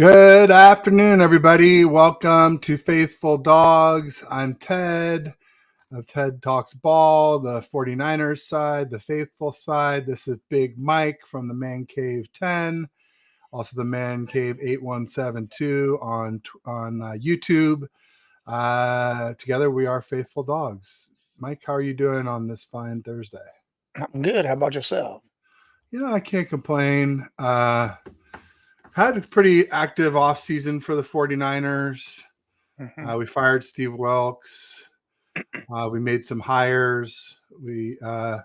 Good afternoon, everybody. Welcome to Faithful Dogs. I'm Ted of Ted Talks Ball, the 49ers side, the faithful side. This is Big Mike from the Man Cave 10, also the Man Cave 8172 on YouTube. Together we are Faithful Dogs. Mike, how are you doing on this fine Thursday? I'm good. How about yourself? I can't complain. Had a pretty active offseason for the 49ers. We fired Steve Wilkes. We made some hires. A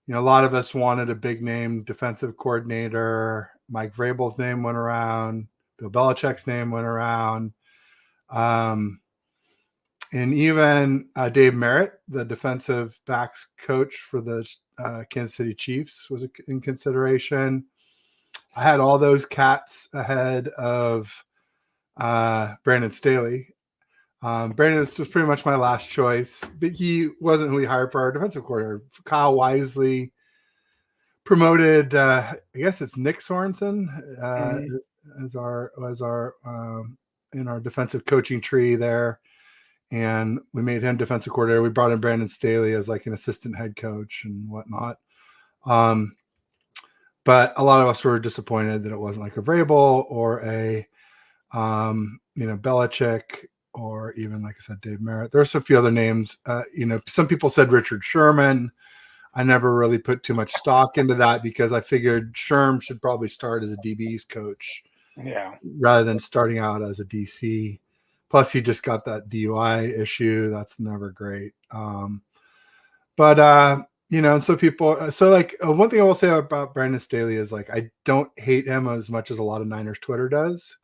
lot of us wanted a big name defensive coordinator. Mike Vrabel's name went around. Bill Belichick's name went around. And even Dave Merritt, the defensive backs coach for the Kansas City Chiefs, was in consideration. I had all those cats ahead of Brandon Staley. Brandon was pretty much my last choice, but he wasn't who we hired for our defensive coordinator. Kyle Wisely promoted, I guess it's Nick Sorensen as our in our defensive coaching tree there, and we made him defensive coordinator. We brought in Brandon Staley as like an assistant head coach and whatnot. But a lot of us were disappointed that it wasn't like a Vrabel or a Belichick, or even, like I said, Dave Merritt. There's a few other names. Some people said Richard Sherman. I never really put too much stock into that because I figured Sherm should probably start as a DB's coach, rather than starting out as a DC. Plus, he just got that DUI issue. That's never great. So one thing I will say about Brandon Staley is, like, I don't hate him as much as a lot of Niners Twitter does,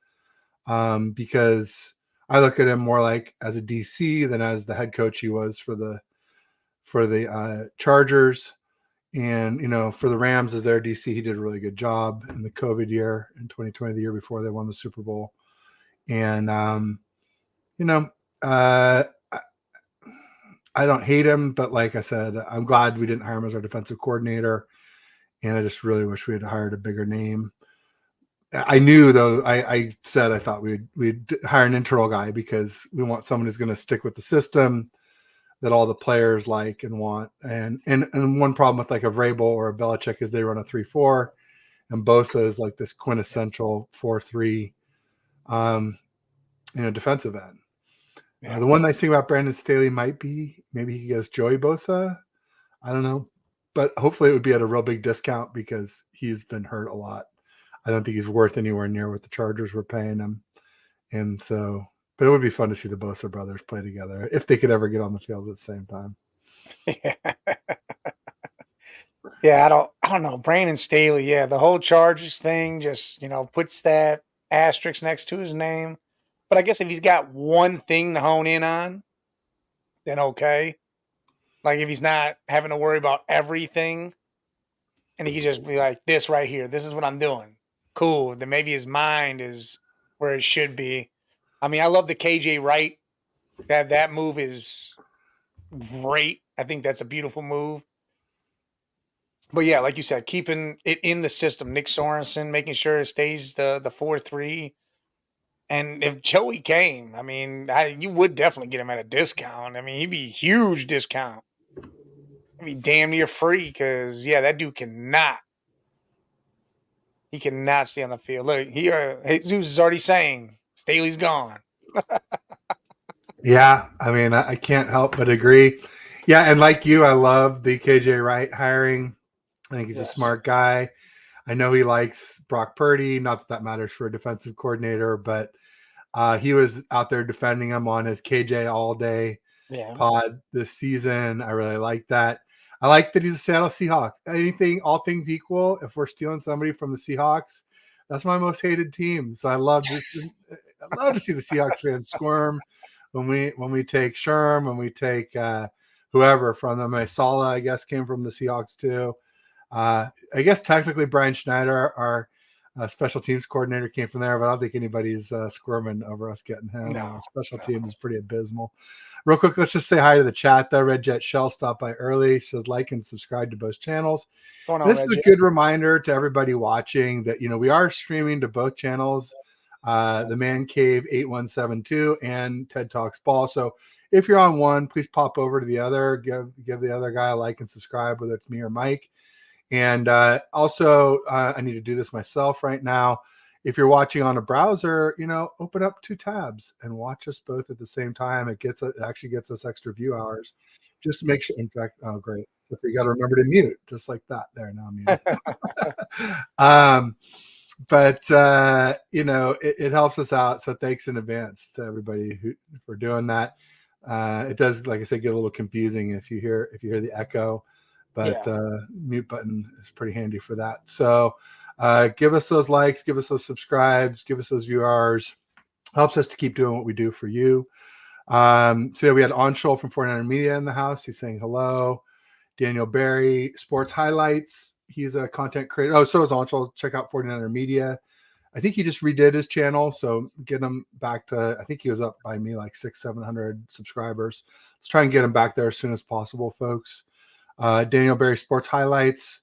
because I look at him more like as a DC than as the head coach he was for the Chargers. And, for the Rams as their DC, he did a really good job in the COVID year in 2020, the year before they won the Super Bowl. And, I don't hate him, but like I said, I'm glad we didn't hire him as our defensive coordinator. And I just really wish we had hired a bigger name. I knew, though, I said I thought we'd hire an internal guy because we want someone who's going to stick with the system that all the players like and want. And one problem with like a Vrabel or a Belichick is they run a 3-4, and Bosa is like this quintessential 4-3, defensive end. The one nice thing about Brandon Staley might be maybe he gets Joey Bosa. I don't know, but hopefully it would be at a real big discount because he's been hurt a lot. I don't think he's worth anywhere near what the Chargers were paying him. And so, but it would be fun to see the Bosa brothers play together if they could ever get on the field at the same time. Yeah, I don't know. Brandon Staley, the whole Chargers thing just, puts that asterisk next to his name. But I guess if he's got one thing to hone in on, then okay. Like if he's not having to worry about everything and he can just be like, this right here, this is what I'm doing. Cool. Then maybe his mind is where it should be. I mean, I love the KJ Wright. That move is great. I think that's a beautiful move. But yeah, like you said, keeping it in the system. Nick Sorensen, making sure it stays the 4-3. And if Joey came, I mean, you would definitely get him at a discount. I mean, he'd be a huge discount. He'd be damn near free because, that dude cannot. He cannot stay on the field. Look, Jesus is already saying Staley's gone. Yeah, I mean, I can't help but agree. Yeah, and like you, I love the KJ Wright hiring. I think he's a smart guy. I know he likes Brock Purdy. Not that matters for a defensive coordinator, but he was out there defending him on his KJ all day pod this season. I really like that. I like that he's a Seattle Seahawks. All things equal, if we're stealing somebody from the Seahawks, that's my most hated team. So I love this. I love to see the Seahawks fans squirm when we take Sherm, when we take whoever from them. Sala, I guess, came from the Seahawks too. I guess technically Brian Schneider, our special teams coordinator, came from there, but I don't think anybody's squirming over us getting him. Our special teams is pretty abysmal. Real quick, let's just say hi to the chat though. Red Jet Shell stopped by early. Says like and subscribe to both channels. This is a good reminder to everybody watching that we are streaming to both channels. the Man Cave 8172, and TED Talks Ball. So if you're on one, please pop over to the other, give the other guy a like and subscribe, whether it's me or Mike. And also, I need to do this myself right now. If you're watching on a browser, open up 2 tabs and watch us both at the same time. It actually gets us extra view hours. Just to make sure. In fact, oh great! So you got to remember to mute, just like that. There, now I'm muted. But it helps us out. So thanks in advance to everybody for doing that. It does, like I said, get a little confusing if you hear the echo. But mute button is pretty handy for that. So give us those likes, give us those subscribes, give us those viewers. Helps us to keep doing what we do for you. So we had Onshul from 49er Media in the house. He's saying hello. Daniel Barry, Sports Highlights. He's a content creator. Oh, so is Onshul. Check out 49er Media. I think he just redid his channel, so get him back to, I think he was up by me like 600-700 subscribers. Let's try and get him back there as soon as possible, folks. Daniel Barry Sports Highlights.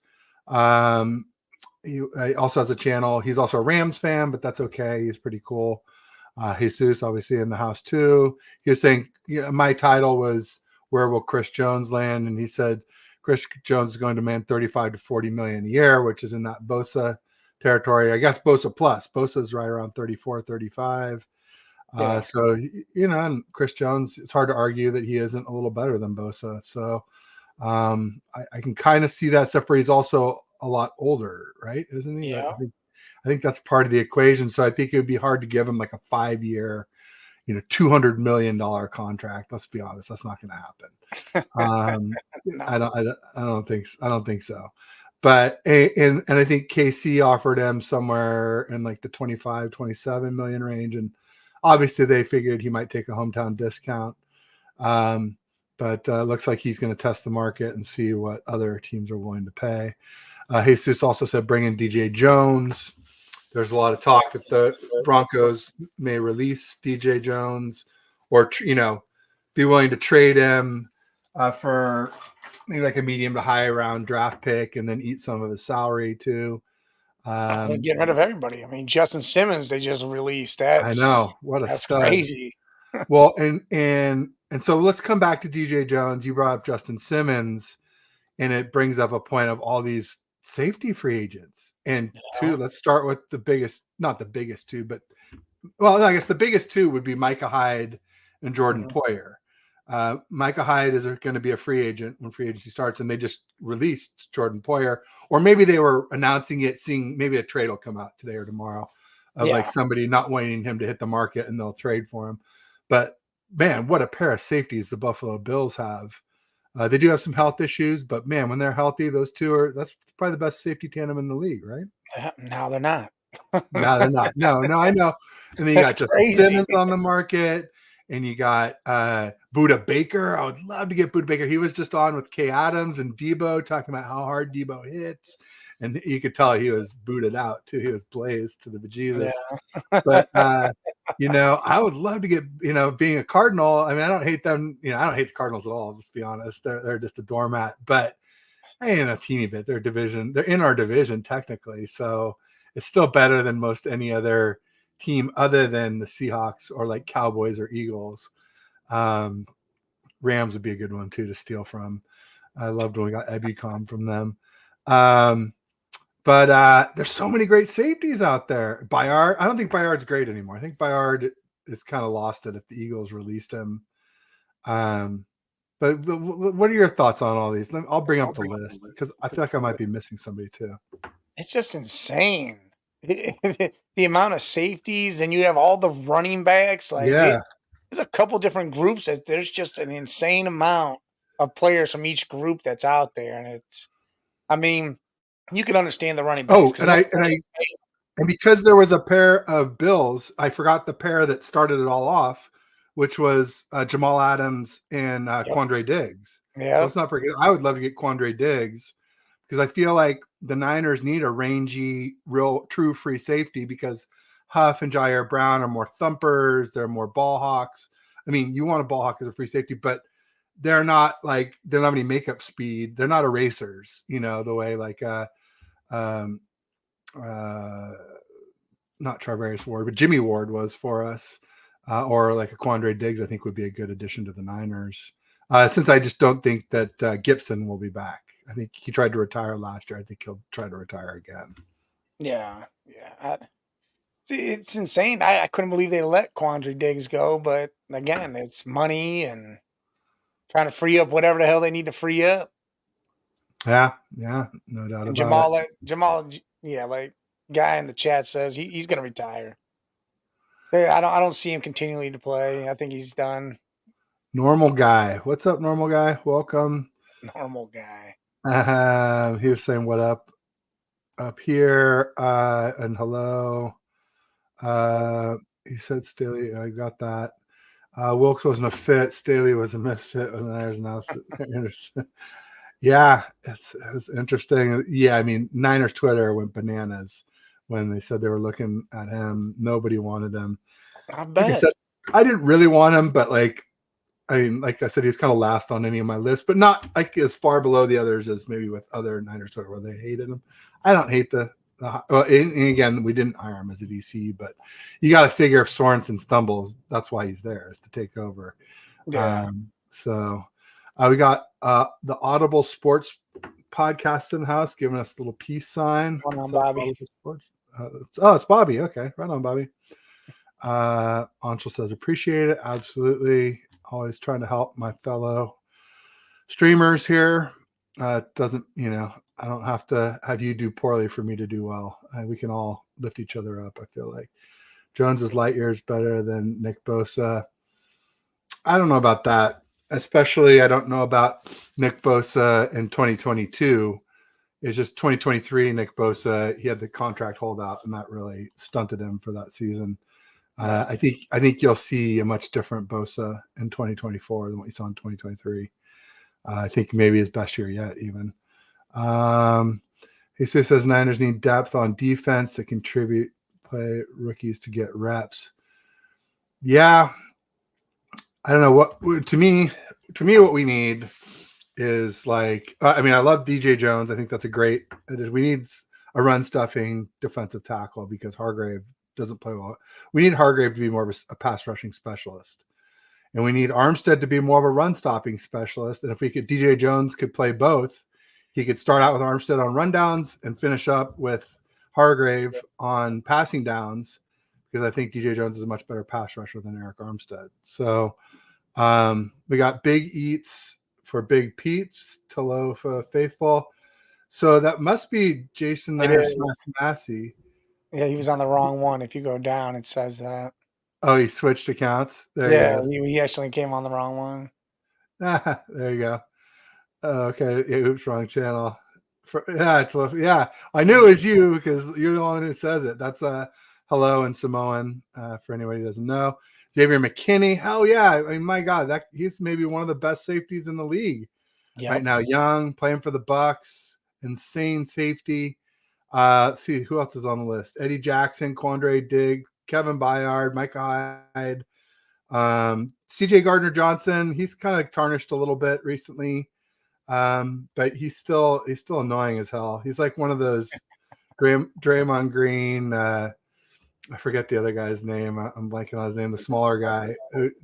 He also has a channel. He's also a Rams fan, but that's okay. He's pretty cool. Jesus, obviously, in the house too. He was saying, my title was, where will Chris Jones land? And he said, Chris Jones is going to demand 35 to 40 million a year, which is in that Bosa territory. I guess Bosa plus. Bosa's right around 34, 35. So, and Chris Jones, it's hard to argue that he isn't a little better than Bosa. So, I can kind of see that, except for he's also a lot older, right? Isn't he? Yeah. I think that's part of the equation. So I think it would be hard to give him like a 5-year, $200 million contract. Let's be honest, that's not going to happen. No. I don't think so. But and I think KC offered him somewhere in like the 25, 27 million range, and obviously they figured he might take a hometown discount. But looks like he's going to test the market and see what other teams are willing to pay. Jesus also said bring in DJ Jones. There's a lot of talk that the Broncos may release DJ Jones or, be willing to trade him for maybe like a medium to high round draft pick and then eat some of his salary too. Getting rid of everybody. I mean, Justin Simmons, they just released. I know. What a stud. Crazy. Well, and so let's come back to DJ Jones. You brought up Justin Simmons, and it brings up a point of all these safety free agents. And two, let's start with the biggest, not the biggest two, but I guess the biggest two would be Micah Hyde and Jordan Poyer. Micah Hyde is going to be a free agent when free agency starts, and they just released Jordan Poyer, or maybe they were announcing it, seeing maybe a trade will come out today or tomorrow of like somebody not wanting him to hit the market and they'll trade for him. But man, what a pair of safeties the Buffalo Bills have. They do have some health issues, but man, when they're healthy, those two that's probably the best safety tandem in the league, right? Now they're not. No, they're not. No, I know. And then you got Justin Simmons on the market, and you got Budda Baker. I would love to get Budda Baker. He was just on with Kay Adams and Debo talking about how hard Debo hits. And you could tell he was booted out too. He was blazed to the bejesus. Yeah. But I would love to get, being a Cardinal. I mean, I don't hate them. I don't hate the Cardinals at all. Let's be honest. They're just a doormat. But a teeny bit. They're in our division technically. So it's still better than most any other team other than the Seahawks or like Cowboys or Eagles. Rams would be a good one too to steal from. I loved when we got Ebicom from them. But there's so many great safeties out there. Bayard, I don't think Bayard's great anymore. I think Bayard is kind of lost it if the Eagles released him. But what are your thoughts on all these? I'll bring up the list because I feel like I might be missing somebody too. It's just insane. The amount of safeties, and you have all the running backs. There's a couple different groups that there's just an insane amount of players from each group that's out there. And you can understand the running backs. And because there was a pair of Bills, I forgot the pair that started it all off, which was Jamal Adams and Quandre Diggs. Yeah. So let's not forget, I would love to get Quandre Diggs because I feel like the Niners need a rangy, real, true free safety because Huff and Jair Brown are more thumpers. They're more ball hawks. I mean, you want a ball hawk as a free safety, but they don't have any makeup speed. They're not erasers, the way like not Travarius Ward, but Jimmy Ward was for us, or like a Quandre Diggs, I think would be a good addition to the Niners. Since I just don't think that Gibson will be back. I think he tried to retire last year. I think he'll try to retire again. Yeah. It's insane. I couldn't believe they let Quandre Diggs go, but again, it's money and trying to free up whatever the hell they need to free up. Yeah, no doubt And about it. Jamal, yeah, like guy in the chat says he's gonna retire. I don't see him continually to play. I think he's done. Normal guy, what's up, normal guy? Welcome. Normal guy. He was saying what up here, and hello. He said Staley. I got that. Wilkes wasn't a fit. Staley was a misfit. And there's now. Yeah, it's interesting. Yeah, I mean, Niners Twitter went bananas when they said they were looking at him. Nobody wanted him. I bet. Like I said, I didn't really want him, but like I said, he's kind of last on any of my lists, but not like as far below the others as maybe with other Niners Twitter where they hated him. I don't hate well, and again, we didn't hire him as a DC, but you got to figure if Sorensen stumbles, that's why he's there, is to take over. Yeah. So we got the Audible Sports podcast in the house giving us a little peace sign. Right on, Bobby. It's Bobby. Okay, right on, Bobby. Anshul says appreciate it. Absolutely. Always trying to help my fellow streamers here. Doesn't, I don't have to have you do poorly for me to do well. We can all lift each other up, I feel like. Jones is light years better than Nick Bosa. I don't know about that. Especially, I don't know about Nick Bosa in 2022. It's just 2023, Nick Bosa, he had the contract holdout, and that really stunted him for that season. I think you'll see a much different Bosa in 2024 than what you saw in 2023. I think maybe his best year yet, even. He says Niners need depth on defense to play rookies to get reps. Yeah, I don't know what to me what we need is like. I love DJ Jones. I think that's a great. We need a run stuffing defensive tackle because Hargrave doesn't play well. We need Hargrave to be more of a pass rushing specialist, and we need Armstead to be more of a run stopping specialist. And if DJ Jones could play both, he could start out with Armstead on rundowns and finish up with Hargrave on passing downs, because I think DJ Jones is a much better pass rusher than Eric Armstead. So we got Big Eats for Big Peeps, Talofa Faithful. So that must be Jason Massey. Yeah, he was on the wrong one. If you go down, it says that. Oh, he switched accounts. There he actually came on the wrong one. There you go. Okay, oops, wrong channel. Yeah, I knew it was you because you're the one who says it. That's hello in Samoan for anybody who doesn't know. Xavier McKinney, hell yeah! My God, he's maybe one of the best safeties in the league right now. Young, playing for the Bucks, insane safety. See who else is on the list: Eddie Jackson, Quandre Diggs, Kevin Byard, Micah Hyde, CJ Gardner-Johnson. He's kind of tarnished a little bit recently, but he's still annoying as hell. He's like one of those Draymond Green. I forget the other guy's name. I'm blanking on his name. The smaller guy,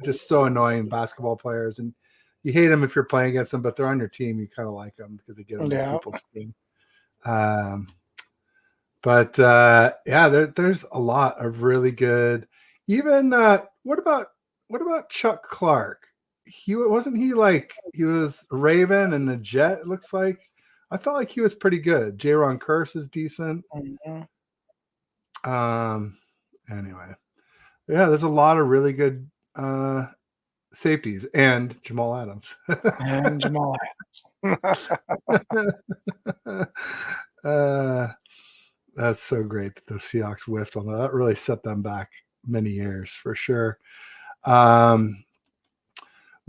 just so annoying basketball players, and you hate them if you're playing against them, but they're on your team. You kind of like them because they get on people's team. But there's a lot of really good. Even what about Chuck Clark? He was a Raven and a Jet. It looks like. I felt like he was pretty good. Jaron Curse is decent. Anyway, there's a lot of really good safeties and Jamal Adams. That's so great that the Seahawks whiffed on that. That really set them back many years for sure. We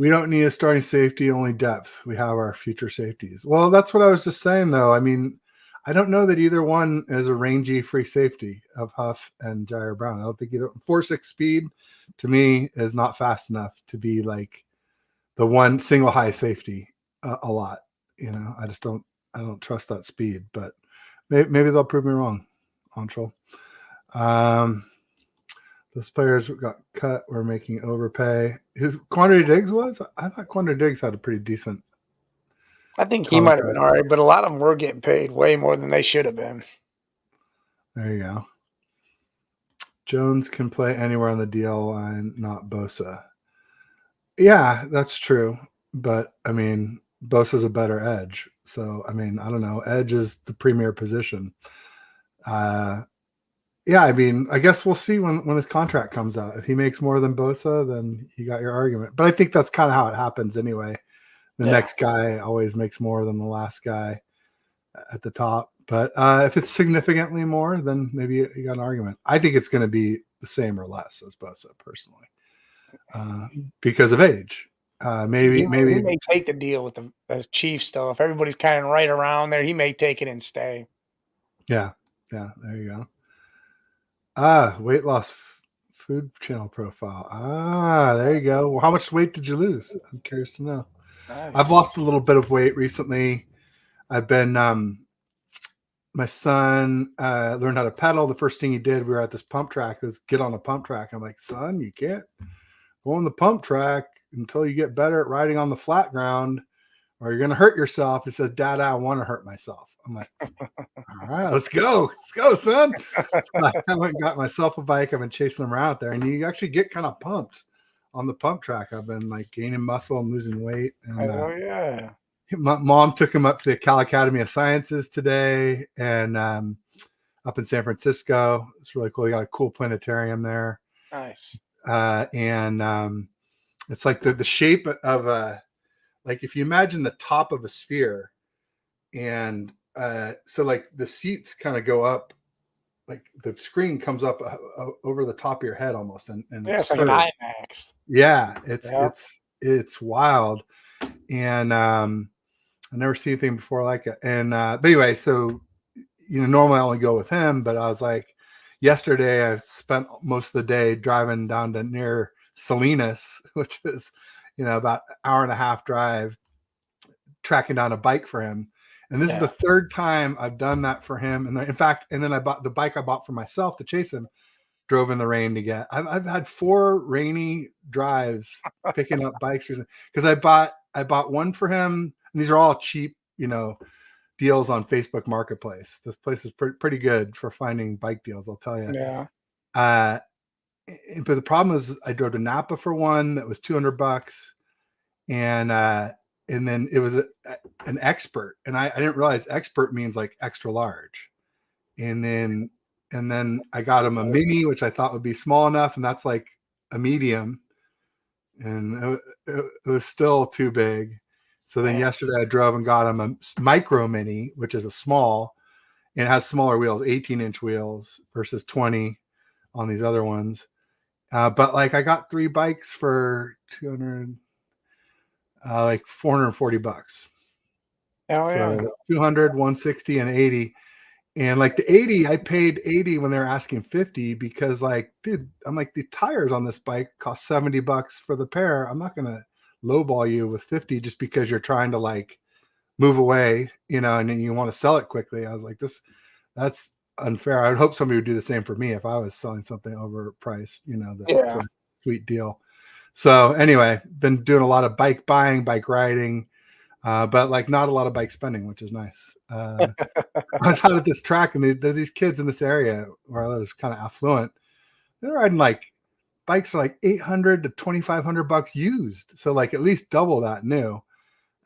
don't need a starting safety, only depth. We have our future safeties. Well, that's what I was just saying, though. I mean, I don't know that either one is a rangy free safety of Huff and Jair Brown. I don't think either. 4.6 speed to me is not fast enough to be like the one single high safety a lot. I don't trust that speed, but maybe they'll prove me wrong. Antrel. Those players got cut were making overpay. His Quandary Diggs was? I thought Quandary Diggs had a pretty decent I think he might have been contract. all right, but a lot of them were getting paid way more than they should have been. There you go. Jones can play anywhere on the DL line, not Bosa. Yeah, that's true. But, I mean, Bosa's a better edge. So, I mean, I don't know. Edge is the premier position. Yeah, I mean, I guess we'll see when his contract comes out. If he makes more than Bosa, then you got your argument. But I think that's kind of how it happens anyway. The next guy always makes more than the last guy at the top. But if it's significantly more, then maybe you got an argument. I think it's going to be the same or less as Bosa, personally, because of age. Maybe he may take the deal with the Chiefs, though. If everybody's kind of right around there, he may take it and stay. Yeah, there you go. Weight loss food channel profile. There you go. Well, how much weight did you lose? I'm curious to know. Nice. I've lost a little bit of weight recently. I've been my son learned how to pedal. The first thing he did, we were at this pump track, was get on a pump track. I'm like, son, you can't go on the pump track until you get better at riding on the flat ground, or you're going to hurt yourself. He says, Dad, I want to hurt myself. I'm like, all right, let's go, son. I went and got myself a bike. I've been chasing them around out there, and you actually get kind of pumped on the pump track. I've been like gaining muscle and losing weight. And, my mom took him up to the Cal Academy of Sciences today, and up in San Francisco. It's really cool. They got a cool planetarium there. Nice. And it's like the shape of like if you imagine the top of a sphere, and so like the seats kind of go up, like the screen comes up over the top of your head almost, and it's like an IMAX. Yeah, it's wild, and I never seen anything before like it. And but anyway, so normally I only go with him, but I was like, yesterday I spent most of the day driving down to near Salinas, which is about an hour and a half drive, tracking down a bike for him. And this is the third time I've done that for him. And in fact, and then I bought the bike I bought for myself to chase him, drove in the rain to get. I've had 4 rainy drives picking up bikes because I bought one for him, and these are all cheap, deals on Facebook Marketplace. This place is pretty good for finding bike deals, I'll tell you. Yeah. But the problem is, I drove to Napa for one that was $200, and then it was an expert, and I didn't realize expert means like extra large, and then I got him a mini, which I thought would be small enough, and that's like a medium, and it was still too big. So then yesterday I drove and got him a micro mini, which is a small, and it has smaller wheels, 18-inch wheels versus 20 on these other ones. But like I got 3 bikes for like $440. So 200, 160, and 80. And like the 80, I paid 80 when they were asking 50, because like, dude, I'm like, the tires on this bike cost $70 for the pair. I'm not going to lowball you with 50 just because you're trying to like move away, and then you want to sell it quickly. I was like, that's unfair. I would hope somebody would do the same for me if I was selling something overpriced, for a sweet deal. So anyway, been doing a lot of bike buying, bike riding, but like not a lot of bike spending, which is nice. I was out at this track, and there's these kids in this area where I was kind of affluent. They're riding like bikes are like $800 to $2,500 used. So like at least double that new.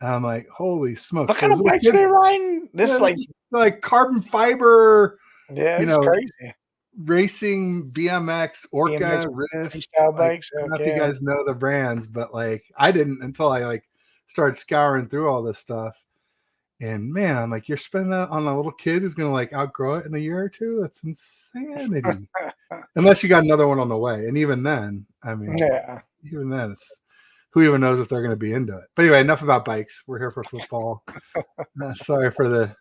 And I'm like, holy smokes. What kind of bikes are they riding? This is like carbon fiber. Yeah, it's crazy. Racing, BMX, Orca, Rift. Freestyle bikes. I don't know if you guys know the brands, but like I didn't until I like started scouring through all this stuff. And man, I'm like, you're spending that on a little kid who's going to like outgrow it in a year or two? That's insanity. Unless you got another one on the way. And even then, I mean, even then, it's who even knows if they're going to be into it. But anyway, enough about bikes. We're here for football. Sorry for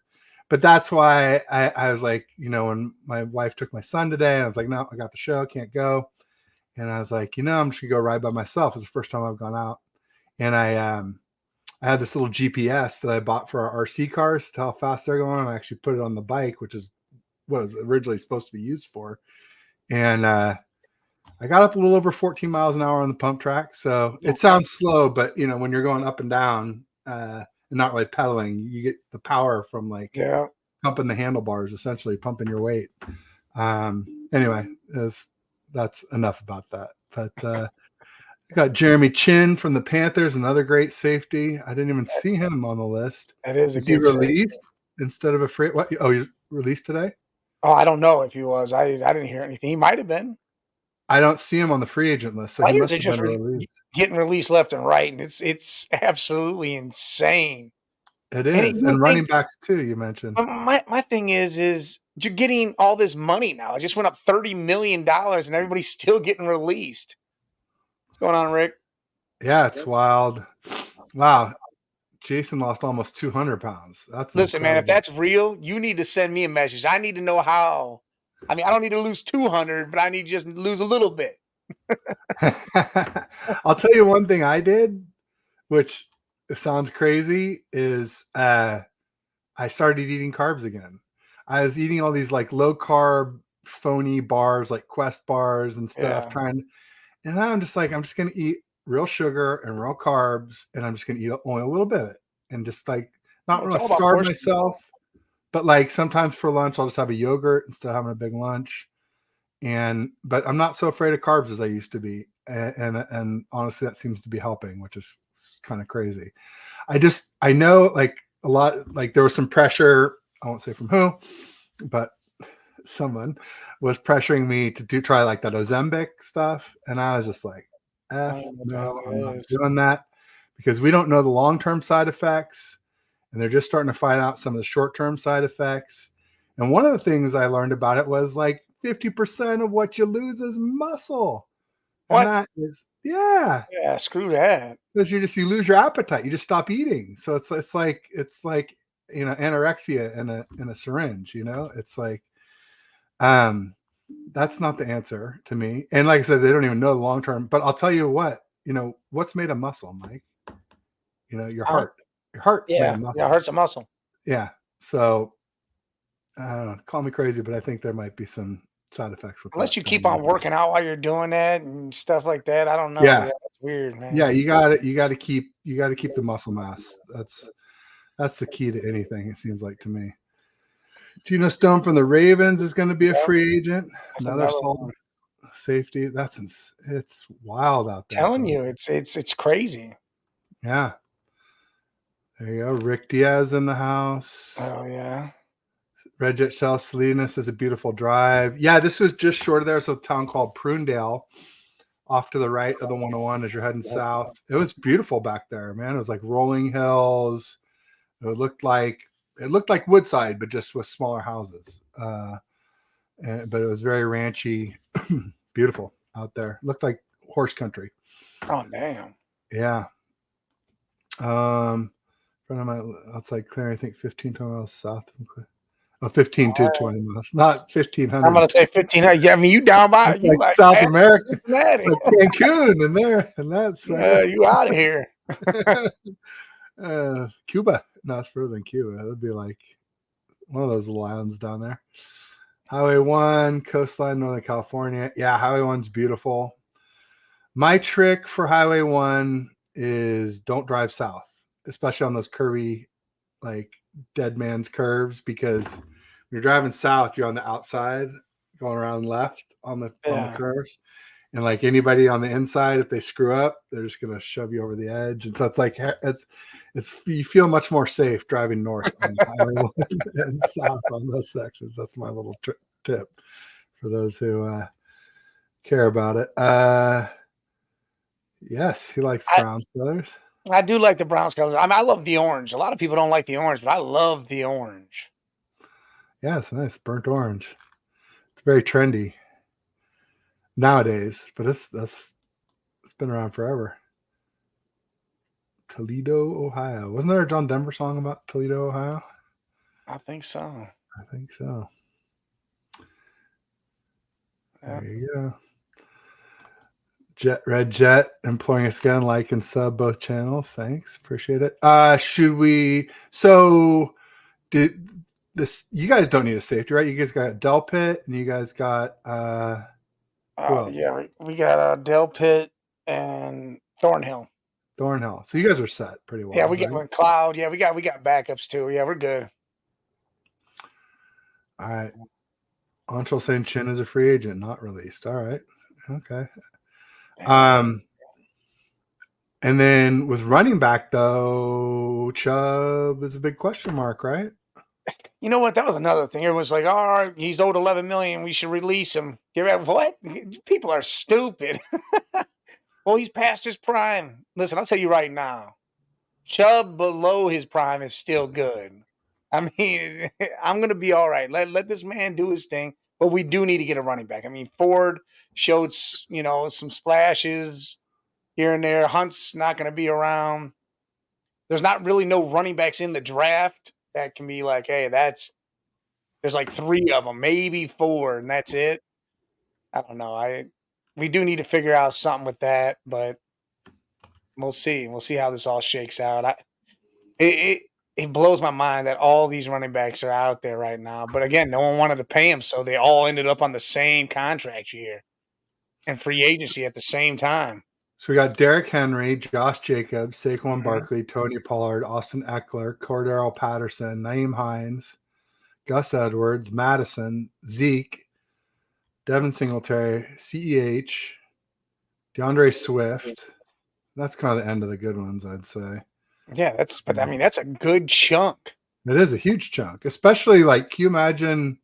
but that's why I was like, when my wife took my son today, and I was like, no, I got the show, can't go. And I was like, I'm just going to go ride by myself. It's the first time I've gone out. And I had this little GPS that I bought for our RC cars to how fast they're going. I actually put it on the bike, which is what it was originally supposed to be used for. and I got up a little over 14 miles an hour on the pump track. So it sounds slow, but when you're going up and down and not really pedaling, you get the power from like pumping the handlebars, essentially pumping your weight. Anyway, that's enough about that. But got Jeremy Chin from the Panthers, another great safety. I didn't even see him on the list. That is a he good released instead of a free? What? Oh, you released today? Oh, I don't know if he was. I didn't hear anything. He might have been. I don't see him on the free agent list, so he Players must are have just been released. getting released left and right, and it's absolutely insane. It is, and running backs too. You mentioned. My thing is you're getting all this money now. It just went up $30 million, and everybody's still getting released. What's going on, Rick? Yeah, it's wild. Wow, Jason lost almost 200 pounds. Listen, man. If that's real, you need to send me a message. I need to know how. I mean, I don't need to lose 200, but I need to just lose a little bit. I'll tell you one thing I did, which sounds crazy, is I started eating carbs again. I was eating all these like low carb phony bars, like Quest bars and stuff, and I'm just like, I'm just going to eat real sugar and real carbs, and I'm just going to eat only a little bit and just like not really starve myself. But like sometimes for lunch, I'll just have a yogurt instead of having a big lunch. But I'm not so afraid of carbs as I used to be. And honestly, that seems to be helping, which is kind of crazy. I know like a lot, like there was some pressure, I won't say from who, but someone was pressuring me to try like that Ozempic stuff. And I was just like, no, I'm not doing that, because we don't know the long-term side effects. And they're just starting to find out some of the short-term side effects. And one of the things I learned about it was like 50% of what you lose is muscle. What? And that is, yeah, screw that. Because you lose your appetite. You just stop eating. So it's like anorexia in a syringe. It's like, that's not the answer to me. And like I said, they don't even know the long-term. But I'll tell you what, what's made of muscle, Mike? Your heart. Your heart's made of muscle. Yeah, heart's a muscle. Yeah. So I don't know, call me crazy, but I think there might be some side effects with unless you keep on working out while you're doing that and stuff like that. I don't know. Yeah, that's weird, man. Yeah, you got to keep the muscle mass. That's the key to anything, it seems like to me. Geno Stone from the Ravens is going to be a free agent. Another solid safety. It's wild out there. Telling you, it's crazy. Yeah. There you go. Rick Diaz in the house. Oh yeah. Red Jet Shell Salinas is a beautiful drive. Yeah, this was just short of there. It's a town called Prunedale, off to the right of the 101 as you're heading south. It was beautiful back there, man. It was like rolling hills. It looked like Woodside, but just with smaller houses. But it was very ranchy, beautiful out there. It looked like horse country. Oh damn. Yeah. Front of my outside clearing, I think 15 miles south from clear. 15 to 20 miles, not 1,500. I'm going to say 1,500. Yeah, I mean, you down by you like South America, like Cancun, and there, and that's you out of here. Cuba, no, it's further than Cuba. It would be like one of those little islands down there. Highway 1, coastline, Northern California. Yeah, Highway 1's beautiful. My trick for Highway 1 is don't drive south, especially on those curvy, like dead man's curves, because when you're driving south, you're on the outside going around left on the curves, and like anybody on the inside, if they screw up, they're just going to shove you over the edge. And so it's like it's you feel much more safe driving north on Highway 1 and south on those sections. That's my little tip for those who care about it. Yes, he likes Browns colors. I do like the Browns colors. I mean, I love the orange. A lot of people don't like the orange, but I love the orange. Yeah, it's nice. Burnt orange. It's very trendy nowadays, but it's been around forever. Toledo, Ohio. Wasn't there a John Denver song about Toledo, Ohio? I think so. There you go. Red Jet employing us again, like and sub both channels. Thanks, appreciate it. Did this? You guys don't need a safety, right? You guys got Del Pitt, and you guys got Yeah, we got Del Pitt and Thornhill. Thornhill. So you guys are set pretty well. Yeah, we right? got Cloud. Yeah, we got backups too. Yeah, we're good. All right. Anshul St. Chin is a free agent, not released. All right. Okay. And then with running back though, Chubb is a big question mark, right? You know what? That was another thing. Everyone's like, "All right, he's owed 11 million. We should release him." What? People are stupid. Well, he's past his prime. Listen, I'll tell you right now, Chubb below his prime is still good. I mean, I'm gonna be all right. Let this man do his thing. But we do need to get a running back. I mean, Ford showed some splashes here and there. Hunt's not going to be around. There's not really no running backs in the draft that can be like, hey, there's like 3 of them, maybe 4, and that's it. I don't know. We do need to figure out something with that, but we'll see. We'll see how this all shakes out. It blows my mind that all these running backs are out there right now. But again, no one wanted to pay them, so they all ended up on the same contract year and free agency at the same time. So we got Derrick Henry, Josh Jacobs, Saquon Barkley, Tony Pollard, Austin Eckler, Cordero Patterson, Naeem Hines, Gus Edwards, Madison, Zeke, Devin Singletary, CEH, DeAndre Swift. That's kind of the end of the good ones, I'd say. Yeah, that's a good chunk. It is a huge chunk, especially like, can you imagine?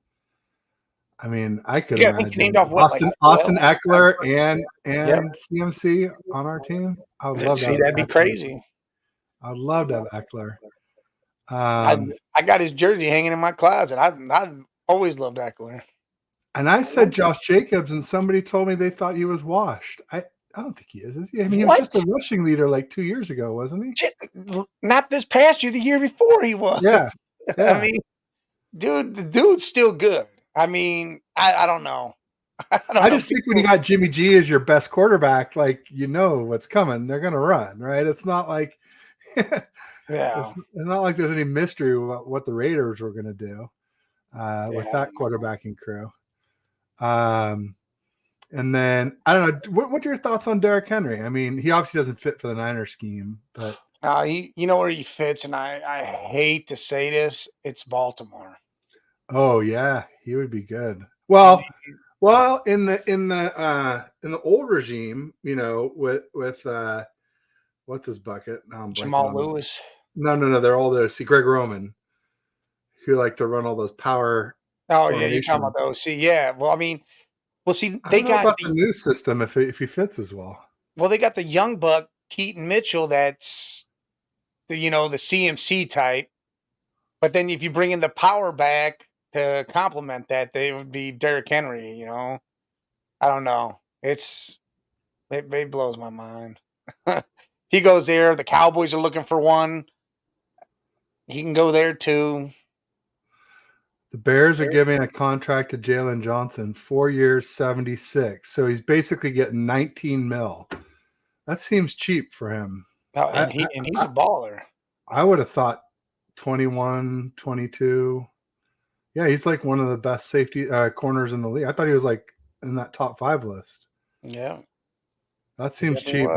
I mean, I could imagine Austin Eckler and CMC on our team. I would love that. That'd be crazy. I'd love to have Eckler. I got his jersey hanging in my closet. I've always loved Eckler. And I said Josh Jacobs, and somebody told me they thought he was washed. I don't think he is he? I mean, he was just a rushing leader like 2 years ago, wasn't he? Not this past year, the year before he was. Yeah. I mean, the dude's still good. I mean, I don't know. I just think when you got Jimmy G as your best quarterback, like, you know what's coming. They're going to run, right? It's not like it's not like there's any mystery about what the Raiders were going to do with that quarterbacking crew. And then I don't know. What are your thoughts on Derrick Henry? I mean, he obviously doesn't fit for the Niners scheme, but you know where he fits, and I hate to say this, it's Baltimore. Oh yeah, he would be good. Well, in the old regime, you know, with what's his bucket? Jamal Lewis. No, they're all there. See, Greg Roman, who like to run all those power. Oh yeah, you're talking about the OC. Yeah, well, I mean, they got the new system if he fits as well. Well, they got the young buck Keaton Mitchell. That's the CMC type. But then if you bring in the power back to complement that, they would be Derrick Henry. I don't know. It blows my mind. He goes there. The Cowboys are looking for one. He can go there too. The Bears are giving a contract to Jalen Johnson, 4 years, 76. So he's basically getting 19 mil. That seems cheap for him. And he's a baller. I would have thought 21, 22. Yeah, he's like one of the best safety corners in the league. I thought he was like in that top 5 list. Yeah. That seems cheap.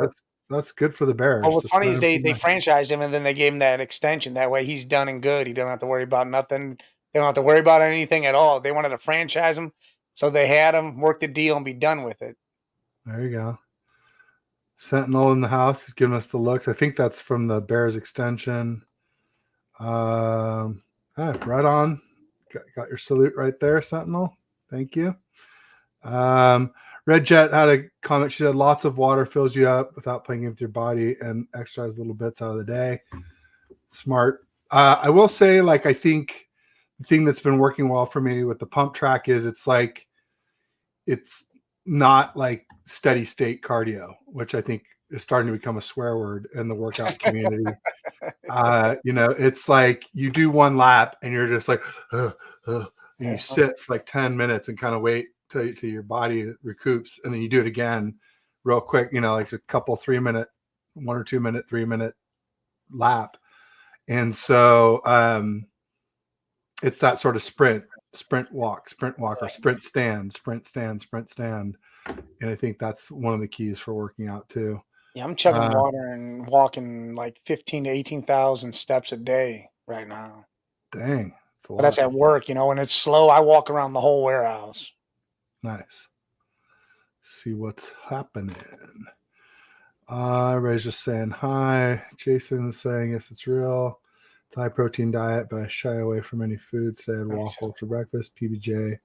That's good for the Bears. Well, what's funny is they franchised him and then they gave him that extension. That way he's done and good. He don't have to worry about nothing. They don't have to worry about anything at all. They wanted to franchise him, so they had him work the deal and be done with it. There you go. Sentinel in the house is giving us the looks. I think that's from the Bears extension. Right on. Got your salute right there, Sentinel. Thank you. Red Jet had a comment. She said, lots of water fills you up without playing with your body and exercise little bits out of the day. Smart. I will say, like, I think the thing that's been working well for me with the pump track is it's not like steady state cardio, which I think is starting to become a swear word in the workout community. It's like you do one lap and you're just like, and you sit for like 10 minutes and kind of wait till your body recoups. And then you do it again real quick, like a couple 3-minute, 1 or 2 minute, 3-minute lap. And so, it's that sort of sprint walk, or sprint stand. And I think that's one of the keys for working out too. Yeah, I'm chugging water and walking like 15 to 18,000 steps a day right now. Dang, that's a But that's lot. at work, and it's slow. I walk around the whole warehouse. Nice. See what's happening. Everybody's just saying hi. Jason's saying yes, it's real. It's a high protein diet, but I shy away from any foods. Today I had waffles for breakfast, PBJ,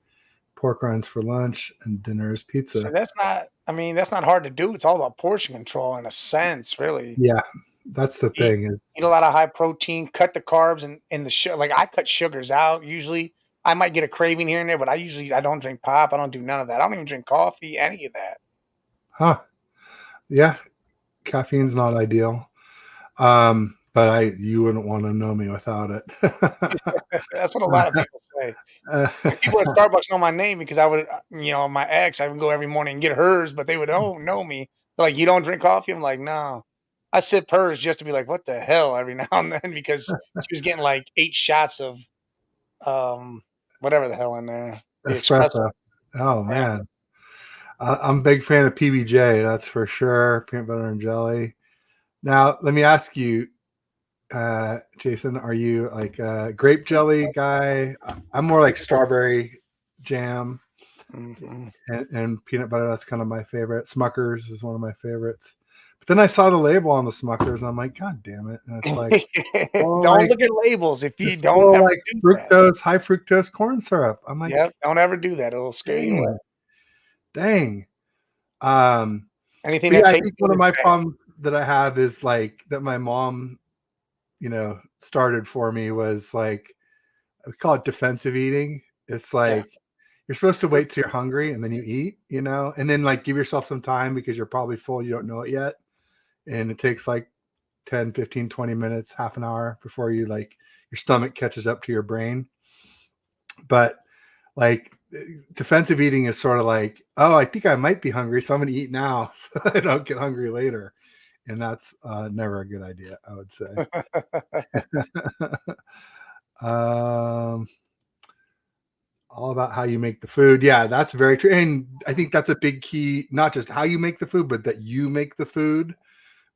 pork rinds for lunch, and dinner is pizza. So that's not hard to do. It's all about portion control in a sense, really. Yeah, that's the thing. Eat a lot of high protein, cut the carbs and the sugar. Like I cut sugars out. Usually I might get a craving here and there, but I don't drink pop. I don't do none of that. I don't even drink coffee, any of that. Huh. Yeah. Caffeine's not ideal. But you wouldn't want to know me without it. That's what a lot of people say. People at Starbucks know my name because I would, my ex, I would go every morning and get hers, but they would know me. They're like, you don't drink coffee? I'm like, no. I sip hers just to be like, what the hell, every now and then, because she was getting like 8 shots of whatever the hell in there. The espresso. Oh man. I'm a big fan of PBJ, that's for sure. Peanut butter and jelly. Now, let me ask you, Jason, are you like a grape jelly guy? I'm more like strawberry jam and peanut butter. That's kind of my favorite. Smuckers is one of my favorites. But then I saw the label on the Smuckers, and I'm like, God damn it! And it's like, don't look at labels if you don't ever like do fructose, that. high fructose corn syrup. I'm like, yep, don't ever do that. It'll scare you away. Dang. Anything that I think one of my problems that I have is like that my mom, started for me was like, we call it defensive eating. It's like you're supposed to wait till you're hungry and then you eat, and then like give yourself some time because you're probably full. You don't know it yet. And it takes like 10, 15, 20 minutes, half an hour before you like your stomach catches up to your brain. But like defensive eating is sort of like, oh, I think I might be hungry, so I'm going to eat now so I don't get hungry later. And that's never a good idea, I would say. All about how you make the food. Yeah, that's very true. And I think that's a big key, not just how you make the food, but that you make the food,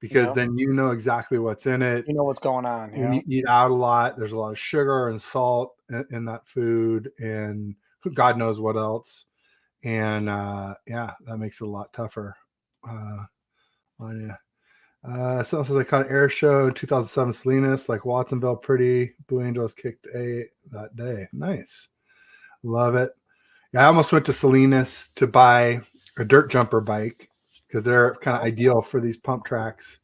because then you know exactly what's in it. You know what's going on. When you eat out a lot, there's a lot of sugar and salt in that food, and God knows what else. And that makes it a lot tougher. So says I caught an air show in 2007 Salinas, like Watsonville, pretty. Blue Angels kicked A that day. Nice. Love it. Yeah, I almost went to Salinas to buy a dirt jumper bike because they're kind of ideal for these pump tracks.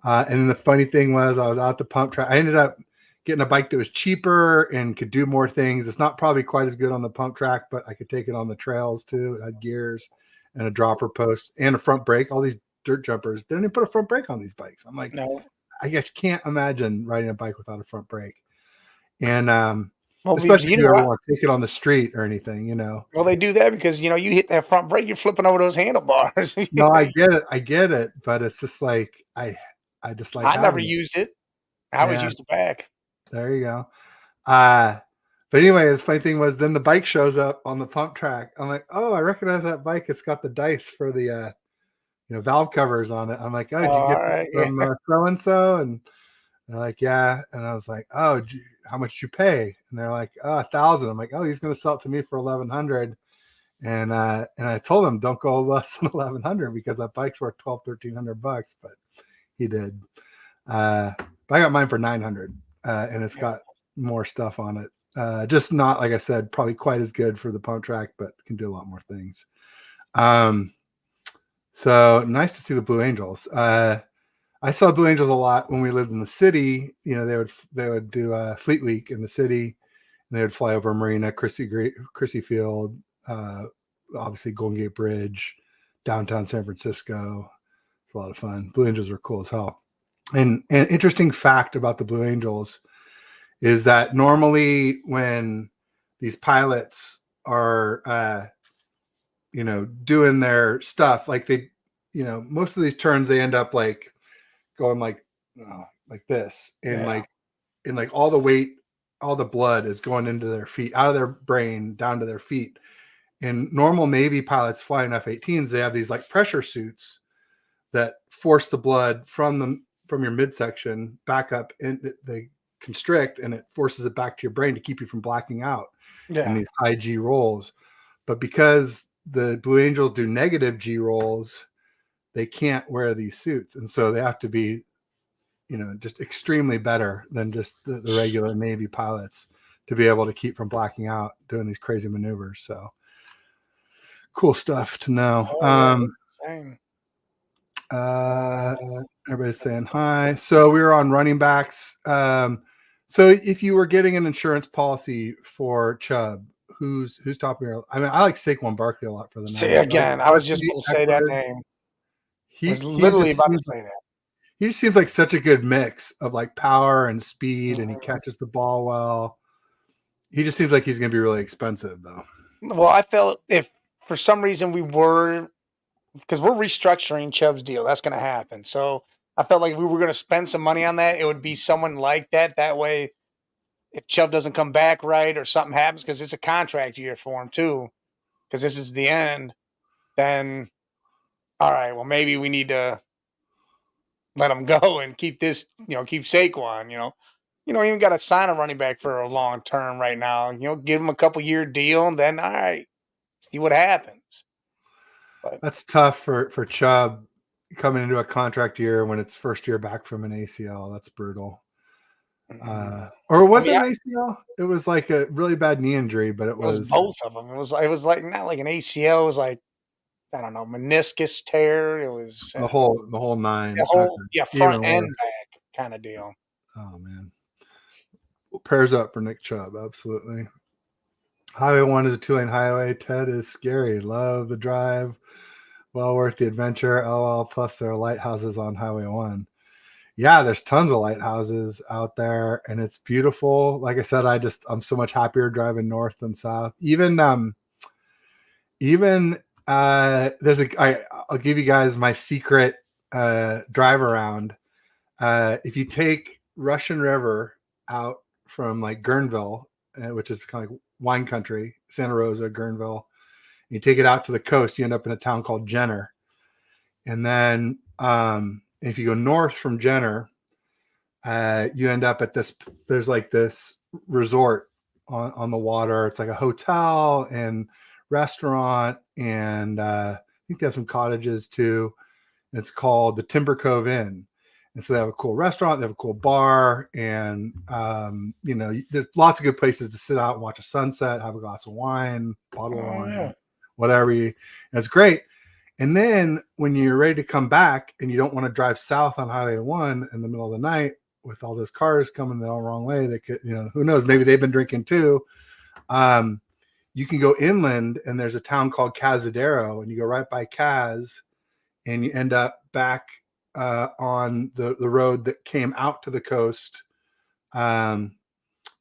And the funny thing was, I was out the pump track. I ended up getting a bike that was cheaper and could do more things. It's not probably quite as good on the pump track, but I could take it on the trails too. It had gears and a dropper post and a front brake. All these dirt jumpers, they don't even put a front brake on these bikes. I'm like, no, I just can't imagine riding a bike without a front brake. And especially if you ever want to take it on the street or anything, Well, they do that because you hit that front brake, you're flipping over those handlebars. No, I get it, but it's just like I just like I never used it. I always used the back. There you go. But anyway, the funny thing was, then the bike shows up on the pump track. I'm like, oh, I recognize that bike. It's got the dice for the valve covers on it. I'm like, oh, did you get it from so and so? And they're like, yeah. And I was like, oh, how much did you pay? And they're like, oh, 1,000. I'm like, oh, he's going to sell it to me for 1,100. And I told him, don't go less than 1,100 because that bike's worth $1,200-1,300. But he did. But I got mine for 900, and it's got more stuff on it. Just not, like I said, probably quite as good for the pump track, but can do a lot more things. So nice to see the Blue Angels. I saw Blue Angels a lot when we lived in the city. They would do Fleet Week in the city, and they would fly over Marina, Crissy Field, obviously Golden Gate Bridge, downtown San Francisco. It's a lot of fun. Blue Angels are cool as hell. And an interesting fact about the Blue Angels is that normally when these pilots are, doing their stuff, like they, most of these turns, they end up like going like this, and like all the weight, all the blood is going into their feet, out of their brain, down to their feet. And normal Navy pilots flying F-18s, they have these like pressure suits that force the blood from your midsection back up, and they constrict, and it forces it back to your brain to keep you from blacking out in these high G rolls. But because the Blue Angels do negative G rolls, they can't wear these suits, and so they have to be, just extremely better than just the regular Navy pilots to be able to keep from blacking out doing these crazy maneuvers. So cool stuff to know. Same. Everybody's saying hi. So we were on running backs. So if you were getting an insurance policy for Chubb, who's top of your? I mean, I like Saquon Barkley a lot for the Niners. See, again, I was just going to say that name. I was literally about to say that. He just seems like such a good mix of like power and speed, and he catches the ball well. He just seems like he's going to be really expensive, though. Well, I felt if for some reason because we're restructuring Chubb's deal, that's going to happen. So I felt like if we were going to spend some money on that, it would be someone like that. That way, if Chubb doesn't come back right or something happens, because it's a contract year for him too, because this is the end, then all right, well, maybe we need to let him go and keep this, keep Saquon, You don't even got to sign a running back for a long term right now. Give him a couple-year deal, and then all right, see what happens. But that's tough for Chubb coming into a contract year when it's first year back from an ACL. That's brutal. Or was it an ACL? It was like a really bad knee injury, but it was both of them. It was like not like an ACL. It was like, I don't know, meniscus tear. It was the whole nine. The whole front and back kind of deal. Oh man. Prayers up for Nick Chubb, absolutely. Highway 1 is a 2-lane highway. Ted is scary. Love the drive. Well worth the adventure. LOL. Plus there are lighthouses on Highway 1. Yeah, there's tons of lighthouses out there, and it's beautiful. Like I said, I'm so much happier driving north than south. I'll give you guys my secret drive around. If you take Russian River out from like Guerneville, which is kind of like wine country, Santa Rosa, Guerneville, you take it out to the coast, you end up in a town called Jenner. And then if you go north from Jenner, you end up at there's like this resort on the water. It's like a hotel and restaurant, and I think they have some cottages too. It's called the Timber Cove Inn. And so they have a cool restaurant, they have a cool bar, and there's lots of good places to sit out and watch a sunset, have a glass of wine, bottle of wine, whatever. And it's great. And then when you're ready to come back and you don't want to drive south on Highway 1 in the middle of the night with all those cars coming the wrong way, they could, who knows, maybe they've been drinking too. You can go inland, and there's a town called Cazadero, and you go right by Caz, and you end up back on the road that came out to the coast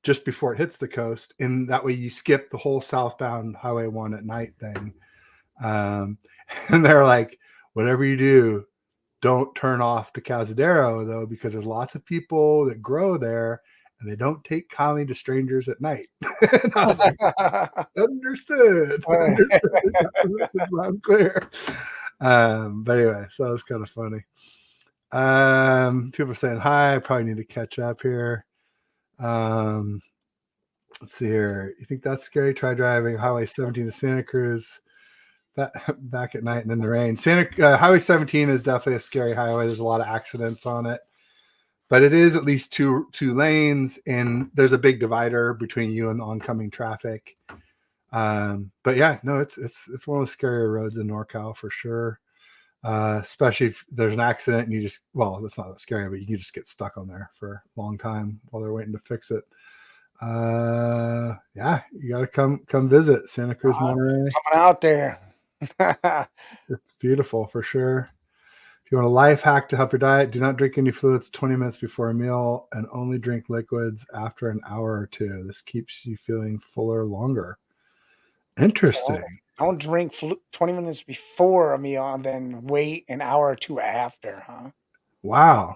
just before it hits the coast. And that way you skip the whole southbound Highway 1 at night thing. And they're like, whatever you do, don't turn off to Cazadero, though, because there's lots of people that grow there, and they don't take kindly to strangers at night. And I was like, understood. I'm clear. But anyway, so it's kind of funny. People are saying hi. I probably need to catch up here. Let's see here. You think that's scary? Try driving Highway 17 to Santa Cruz back at night and in the rain. Highway 17 is definitely a scary highway. There's a lot of accidents on it, but it is at least two lanes, and there's a big divider between you and oncoming traffic. But yeah, no, it's one of the scarier roads in NorCal for sure. Especially if there's an accident and that's not that scary, but you can just get stuck on there for a long time while they're waiting to fix it. Yeah, you got to come visit Santa Cruz, Monterey. Coming out there. It's beautiful for sure. If you want a life hack to help your diet, do not drink any fluids 20 minutes before a meal, and only drink liquids after an hour or two. This keeps you feeling fuller longer. Interesting. So, don't drink 20 minutes before a meal and then wait an hour or two after, huh? Wow.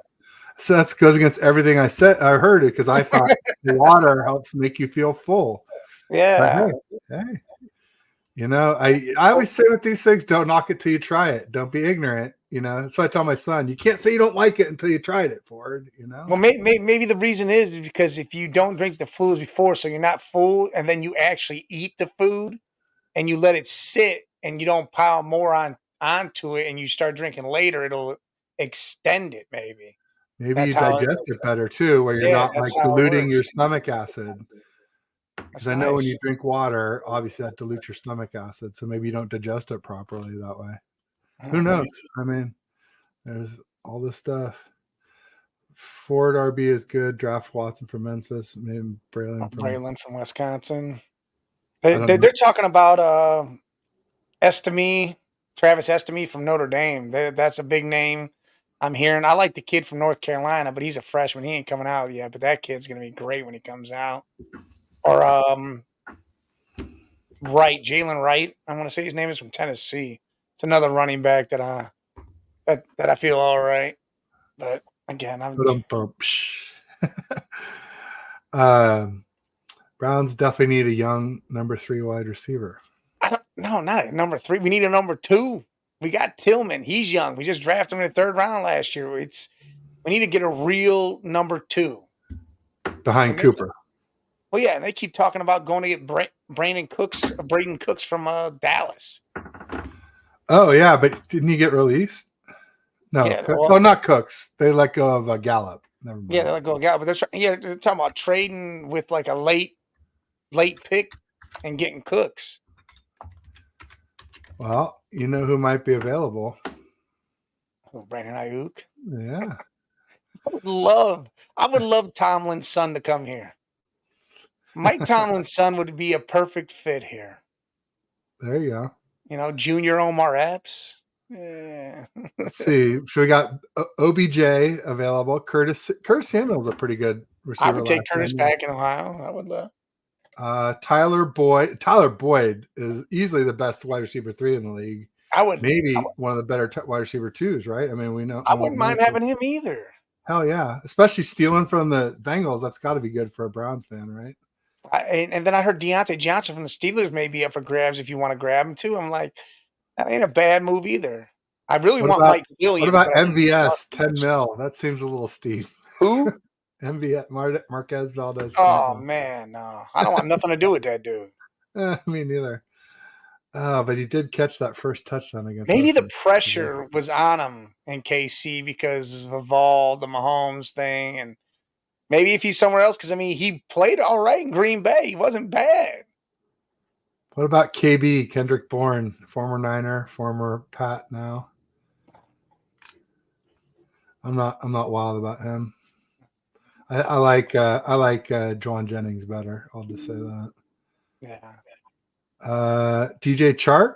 So that goes against everything I heard it, because I thought water helps make you feel full. Yeah. Hey. I always say with these things, don't knock it till you try it. Don't be ignorant. That's why I tell my son, you can't say you don't like it until you tried it, Ford. Well, maybe the reason is because if you don't drink the fluids before, so you're not full, and then you actually eat the food and you let it sit and you don't pile more onto it and you start drinking later, it'll extend it maybe. Maybe That's you how digest it better too, where you're yeah, not like that's how it diluting your works. stomach acid. Because That's I know when nice. you drink water, obviously that dilutes your stomach acid, so maybe you don't digest it properly that way. Who knows? I mean, there's all this stuff. Ford RB is good. Draft Watson from Memphis. Maybe Braylon from Wisconsin. I don't know. They're talking about Estime, Travis Estime from Notre Dame. That's a big name. I'm hearing. I like the kid from North Carolina, but he's a freshman. He ain't coming out yet. But that kid's gonna be great when he comes out. Or Wright, Jalen Wright. I want to say his name is from Tennessee. It's another running back that I feel all right. But again, Browns definitely need a young number 3 wide receiver. No, not at number 3. We need a number 2. We got Tillman. He's young. We just drafted him in the 3rd round last year. We need to get a real number 2 behind Cooper. Well, yeah, and they keep talking about going to get Braden Cooks from Dallas. Oh yeah, but didn't he get released? No, yeah, not Cooks. They let go of Gallup. Never mind. Yeah, they let go of Gallup, but they're talking about trading with like a late pick and getting Cooks. Well, you know who might be available? Brandon Ayuk. Yeah. I would love Tomlin's son to come here. Mike Tomlin's son would be a perfect fit here. There you go. Junior Omar Epps. Yeah. Let's see. So we got OBJ available. Curtis Samuel's a pretty good receiver. I would take Curtis back in Ohio. I would love. Tyler Boyd. Tyler Boyd is easily the best wide receiver 3 in the league. Maybe one of the better wide receiver 2s, right? I mean, we know. I wouldn't mind having him either. Hell yeah, especially stealing from the Bengals. That's got to be good for a Browns fan, right? And then I heard Deontay Johnson from the Steelers may be up for grabs if you want to grab him too. I'm like, that ain't a bad move either. I really want Mike Williams. What about MVS 10 mil? That seems a little steep. Who? MVS Marquez Valdez. Oh man, no, I don't want nothing to do with that dude. Me neither. But he did catch that first touchdown against. Maybe the pressure was on him in KC because of all the Mahomes thing, and maybe if he's somewhere else, because I mean he played all right in Green Bay. He wasn't bad. What about KB Kendrick Bourne, former Niner, former Pat now? I'm not wild about him. I like Juwan Jennings better. I'll just say that. Yeah. DJ Chark,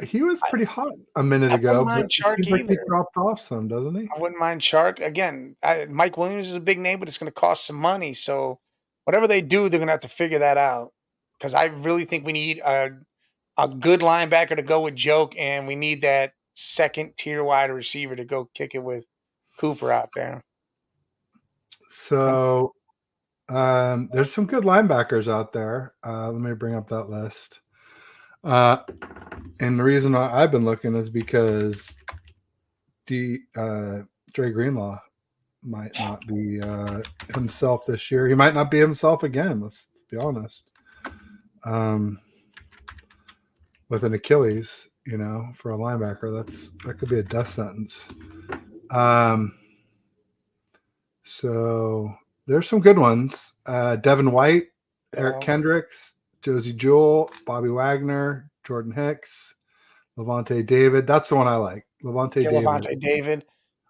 he was pretty hot a minute ago, but it seems like he dropped off some, doesn't he? I wouldn't mind Chark. Again, Mike Williams is a big name, but it's going to cost some money. So whatever they do, they're going to have to figure that out. Because I really think we need a good linebacker to go with Joke, and we need that second-tier wide receiver to go kick it with Cooper out there. So there's some good linebackers out there. Let me bring up that list. And the reason I've been looking is because Dre Greenlaw might not be himself this year. He might not be himself again. Let's be honest. With an Achilles, for a linebacker, that could be a death sentence. So there's some good ones. Devin White, Eric Kendricks, Josie Jewell, Bobby Wagner, Jordan Hicks, Levante David. That's the one I like. Levante David.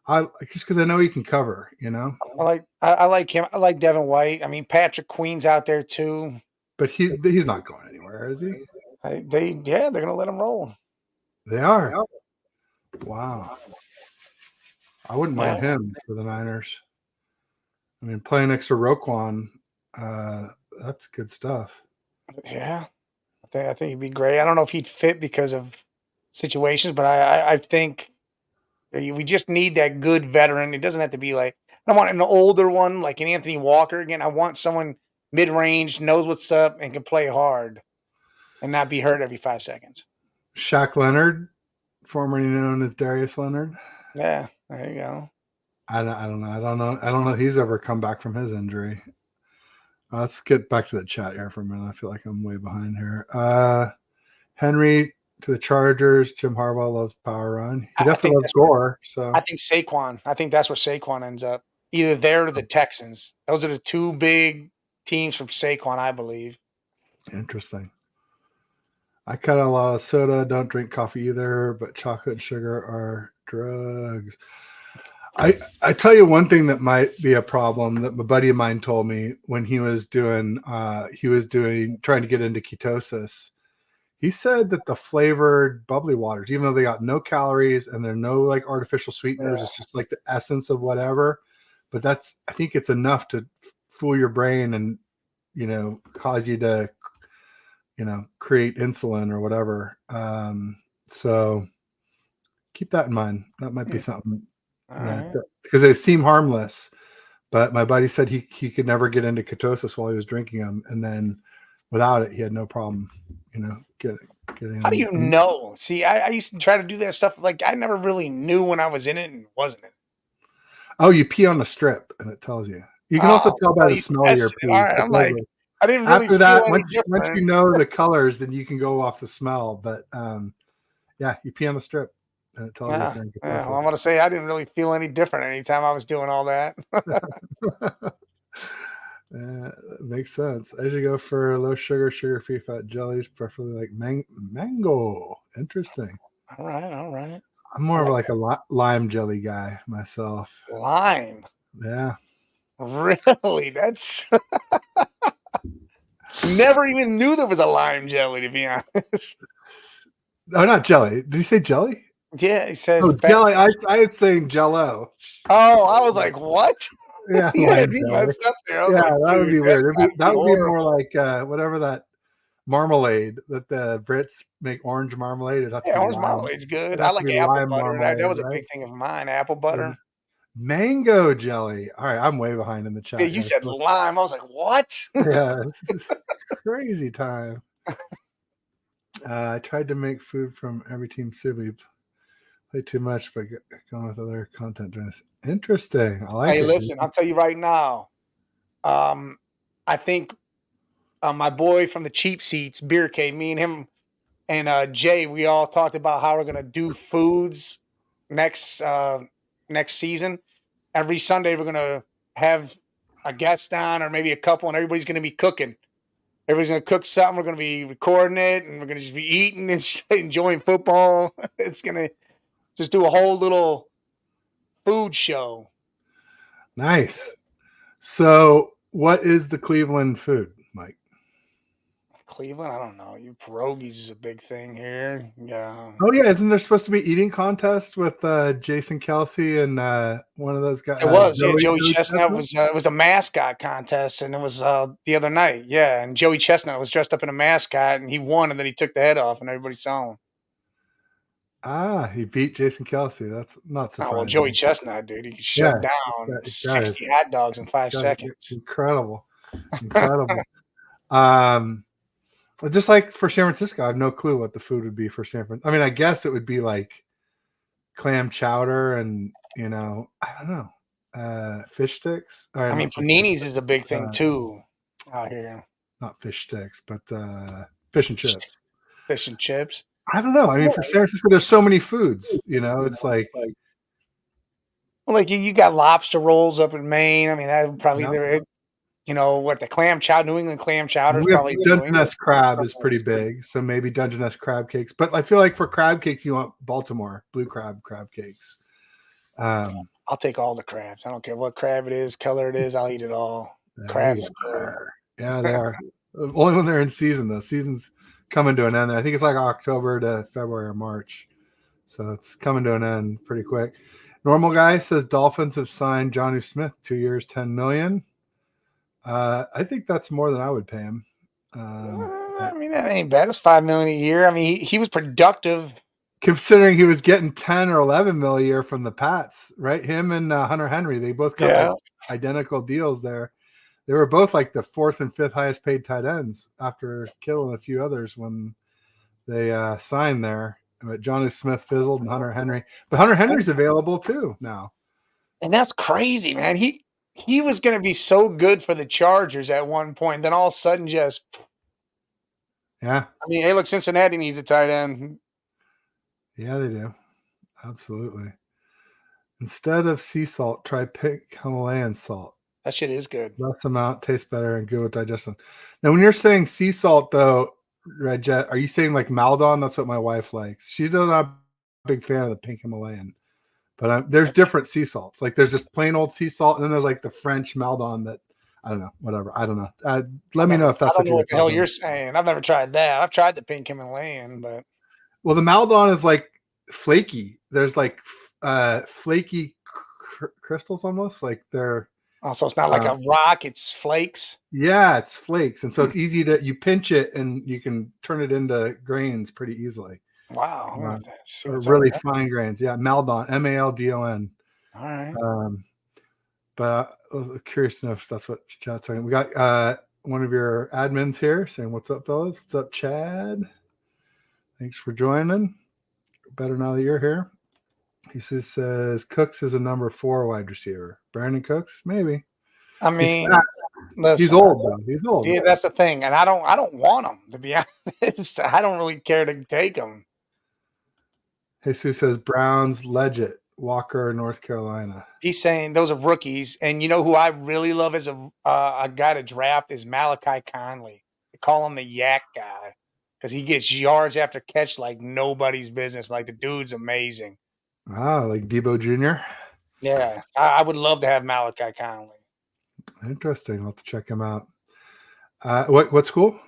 Just because I know he can cover, I like him. I like Devin White. I mean, Patrick Queen's out there too. But he's not going anywhere, is he? They're gonna let him roll. They are. Wow. I wouldn't mind him for the Niners. I mean, playing next to Roquan, that's good stuff. Yeah, I think he'd be great. I don't know if he'd fit because of situations, but I think we just need that good veteran. It doesn't have to be like, I don't want an older one like an Anthony Walker. Again, I want someone mid-range, knows what's up, and can play hard. and not be hurt every 5 seconds. Shaq Leonard, formerly known as Darius Leonard. Yeah, there you go. I don't know. If he's ever come back from his injury. Let's get back to the chat here for a minute. I feel like I'm way behind here. Henry to the Chargers. Jim Harbaugh loves power run. He definitely loves Gore. So I think Saquon. I think that's where Saquon ends up. Either there or the Texans. Those are the two big teams from Saquon, I believe. Interesting. I cut a lot of soda. Don't drink coffee either, but chocolate and sugar are drugs. I tell you one thing that might be a problem that my buddy of mine told me when he was trying to get into ketosis. He said that the flavored bubbly waters, even though they got no calories and there are no like artificial sweeteners, it's just like the essence of whatever. But I think it's enough to fool your brain and, cause you to, create insulin or whatever. So keep that in mind. That might be something. Because they seem harmless, but my buddy said he could never get into ketosis while he was drinking them, and then without it, he had no problem, getting. How do you know? See, I used to try to do that stuff. Like I never really knew when I was in it and wasn't in it. Oh, you pee on the strip, and it tells you. You can also tell by the smell of your pee. All right, I'm like, I didn't really. After that, once you know the colors, then you can go off the smell. But yeah, you pee on the strip. And it tells you well, I'm going to say I didn't really feel any different anytime I was doing all that. Makes sense. I should go for low sugar-free fat jellies, preferably like mango. Interesting. All right. I'm more of like a lime jelly guy myself. Lime? Yeah. Really? That's... Never even knew there was a lime jelly, to be honest. Oh, not jelly. Did you say jelly? Yeah, he said. Oh, jelly. I was saying Jello. Oh, I was like, what? Yeah, you had me messed up there. Yeah, like, that would be weird. That would be more like whatever that marmalade that the Brits make, orange marmalade. Yeah, orange marmalade's good. I like apple butter. That was a big thing of mine. Apple butter. Mango jelly. All right, I'm way behind in the chat. Yeah, you said lime. I was like, what? Yeah, crazy time. I tried to make food from every team Sibley. Play too much, but going with other content during this. Interesting. I like it. Hey, listen, I'll tell you right now. I think my boy from the Cheap Seats, Beer Cave, me and him and Jay, we all talked about how we're gonna do foods next season. Every Sunday we're gonna have a guest on or maybe a couple, and everybody's gonna be cooking. Everybody's gonna cook something. We're gonna be recording it, and we're gonna just be eating and enjoying football. It's gonna just do a whole little food show. Nice. So, what is the Cleveland food, Mike? Cleveland? I don't know. Pierogies is a big thing here. Yeah. Oh yeah, isn't there supposed to be eating contest with Jason Kelsey and one of those guys? It was. Joey Chestnut was. It was a mascot contest, and it was the other night. Yeah, and Joey Chestnut was dressed up in a mascot, and he won, and then he took the head off, and everybody saw him. He beat Jason Kelsey. That's not surprising. Oh, well, Joey Chestnut, dude, he shut down 60 hot dogs in 5 seconds. Incredible. Just like for San Francisco, I have no clue what the food would be for San Francisco. I mean, I guess it would be like clam chowder and, I don't know, fish sticks. I mean, paninis is a big thing too out here. Not fish sticks, but fish and chips. Fish and chips. I don't know. I mean, for San Francisco, there's so many foods. It's like, well, like you got lobster rolls up in Maine. I mean, that would probably there. What the clam chowder, New England clam chowder is probably. Dungeness crab is pretty big, so maybe Dungeness crab cakes. But I feel like for crab cakes, you want Baltimore blue crab cakes. I'll take all the crabs. I don't care what crab it is, color it is. I'll eat it all. Crabs. Yeah, they are. Only when they're in season, though. Season's coming to an end. I think it's like October to February or March. So it's coming to an end pretty quick. Normal Guy says Dolphins have signed Jonnu Smith 2 years, $10 million. I think that's more than I would pay him. I mean, that ain't bad. It's $5 million a year. I mean, he was productive. Considering he was getting 10 or 11 mil a year from the Pats, right? Him and Hunter Henry, they both got identical deals there. They were both like the 4th and 5th highest paid tight ends after killing a few others when they signed there. But Jonnu Smith fizzled and Hunter Henry. But Hunter Henry's available too now. And that's crazy, man. He was going to be so good for the Chargers at one point. Then all of a sudden just Yeah. I mean, hey, look, Cincinnati needs a tight end. Yeah, they do. Absolutely. Instead of sea salt, try pink Himalayan salt. That shit is good. Less amount, tastes better, and good with digestion. Now, when you're saying sea salt, though, Red Jet, are you saying like Maldon? That's what my wife likes. She's not a big fan of the pink Himalayan. But there's different sea salts. Like there's just plain old sea salt, and then there's like the French Maldon that I don't know, whatever. I don't know. Let me know if that's I don't know what the hell you're about. saying. I've never tried that. I've tried the pink Himalayan, but Well, the Maldon is like flaky. There's like flaky crystals almost like they're. Oh, so it's not like a rock; it's flakes. Yeah, it's flakes, and so it's easy to you pinch it and you can turn it into grains pretty easily. Wow, really fine grains. Yeah, Maldon, Maldon. All right. But I was curious to know if that's what Chad's saying. We got one of your admins here saying, "What's up, fellas? What's up, Chad? Thanks for joining. Better now that you're here." He says Cooks is a number 4 wide receiver. Brandon Cooks, maybe. I mean, he's old though. He's old. Yeah, that's the thing, and I don't want him, to be honest. I don't really care to take him. Jesus says Browns legit Walker, North Carolina. He's saying those are rookies, and you know who I really love as a guy to draft is Malachi Conley. They call him the yak guy because he gets yards after catch like nobody's business. Like the dude's amazing. Ah, like Debo Jr. Yeah, I would love to have Malachi Conley. Interesting. I'll have to check him out. What school?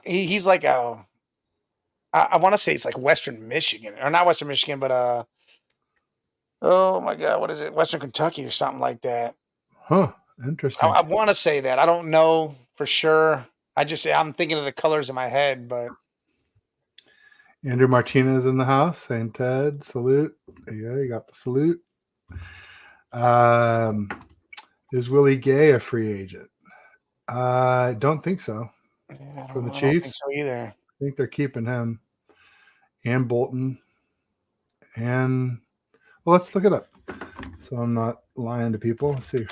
He's like I want to say it's like Western Michigan, or not Western Michigan, but oh my God, what is it? Western Kentucky or something like that. Huh. Interesting. I want to say that. I don't know for sure. I'm thinking of the colors in my head, but Andrew Martinez in the house. St. Ted, salute. Yeah, you got the salute. Is Willie Gay a free agent? I don't think so. Yeah, For the Chiefs, I don't think so either. I think they're keeping him and Bolton. And well, let's look it up. So I'm not lying to people. Let's see.